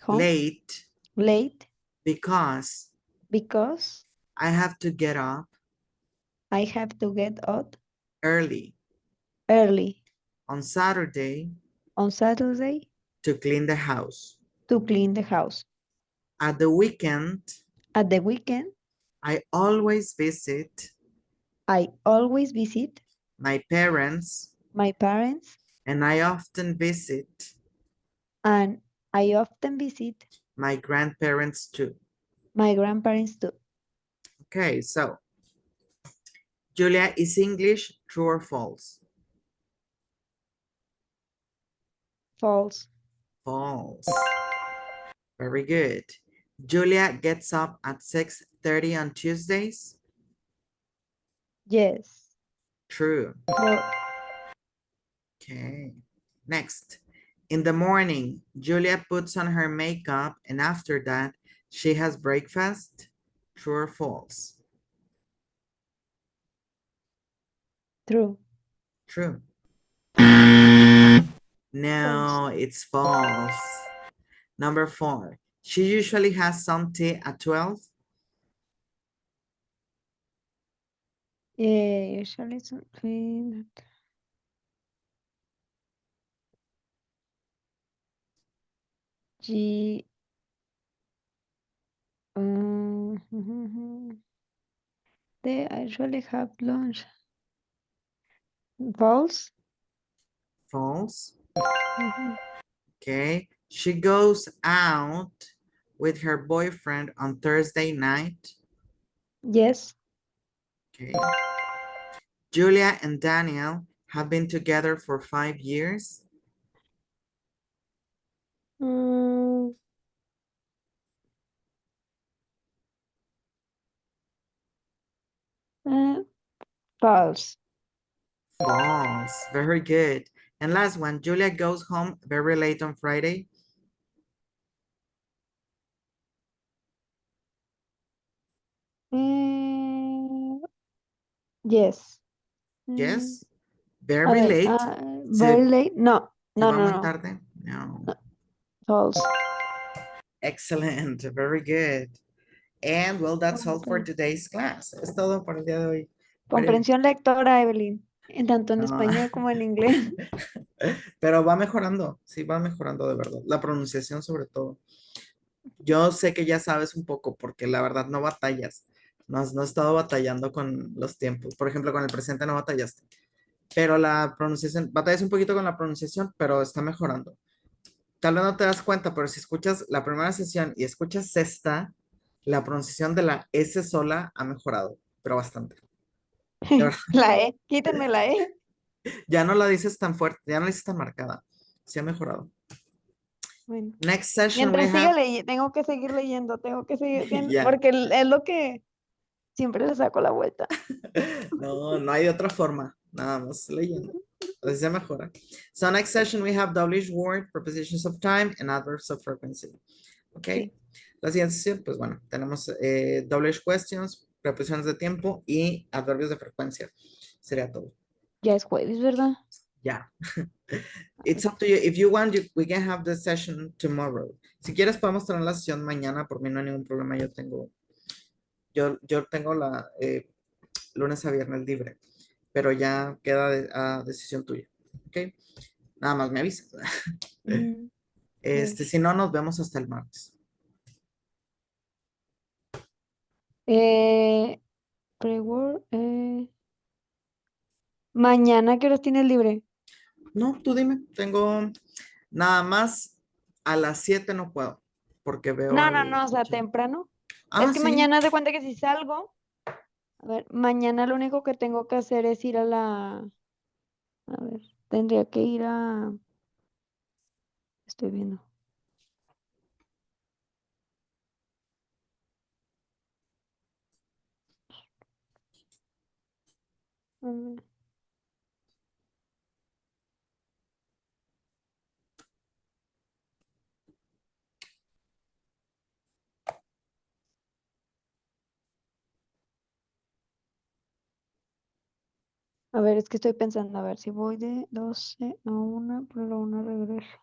late late because because I have to get up I have to get up early early on Saturday on Saturday to clean the house. to clean the house. At the weekend, At the weekend, I always visit I always visit my parents, my parents, and I often visit and I often visit my grandparents too. my grandparents too. Okay, so Julia, is English true or false? False. False. Very good. Julia gets up at 6:30 on Tuesdays? Yes. True. For, Okay. Next. In the morning, Julia puts on her makeup, and after that, she has breakfast. True or false? true. True. No, it's false. Number 4. She usually has some tea at 12. Usually something. G. They usually have lunch. False. False. Mhm. Okay. She goes out with her boyfriend on Thursday night. Yes. Okay. Julia and Daniel have been together for 5 years. Mm, false. False. Very good. And last one, Julia goes home very late on Friday. Yes. Yes. A Very ver, late. very late. No, ¿Se no, va no, muy no. tarde? No. False. Excellent. Very good. And well, that's all for today's class. Es todo por el día de hoy. Comprensión lectora, Evelyn. En tanto en No. español como en inglés. Pero va mejorando. Sí, va mejorando de verdad. La pronunciación sobre todo. Yo sé que ya sabes un poco porque la verdad no batallas. No has estado batallando con los tiempos. Por ejemplo, con el presente no batallaste. Pero la pronunciación, batallas un poquito con la pronunciación, pero está mejorando. Tal vez no te das cuenta, pero si escuchas la primera sesión y escuchas esta, la pronunciación de la S sola ha mejorado, pero bastante. De verdad. La E, quítenme la E. Ya no la dices tan fuerte, ya no la dices tan marcada. Sí ha mejorado. Bueno. Next session we Mientras siga have, leyendo, tengo que seguir leyendo, tengo que seguir, ya, porque es lo que siempre le saco la vuelta. no, no hay otra forma, nada más leyendo. Así se mejora. So next session we have WH word, prepositions of time, and adverbs of frequency. Ok. Sí. La siguiente sesión, pues bueno, tenemos WH questions, preposiciones de tiempo y adverbios de frecuencia. Sería todo. Ya es jueves, ¿verdad? Ya. It's up to you. If you want, we can have the session tomorrow. Si quieres, podemos tener la sesión mañana. Por mí no hay ningún problema. Yo tengo la lunes a viernes libre, pero ya queda a decisión tuya. ¿Ok? Nada más me avisas. Mm, Si no, nos vemos hasta el martes. eh, pre-work, mañana, ¿qué horas tienes libre? No, tú dime. Tengo nada más a las 7 no puedo, porque veo No, no, al no, o sea, chico. temprano. Es Ah, que sí. mañana de cuenta que si salgo, a ver, mañana lo único que tengo que hacer es ir a ver, tendría que ir estoy viendo. A ver. A ver, es que estoy pensando, a ver si voy de 12 a 1, pero la 1 regreso.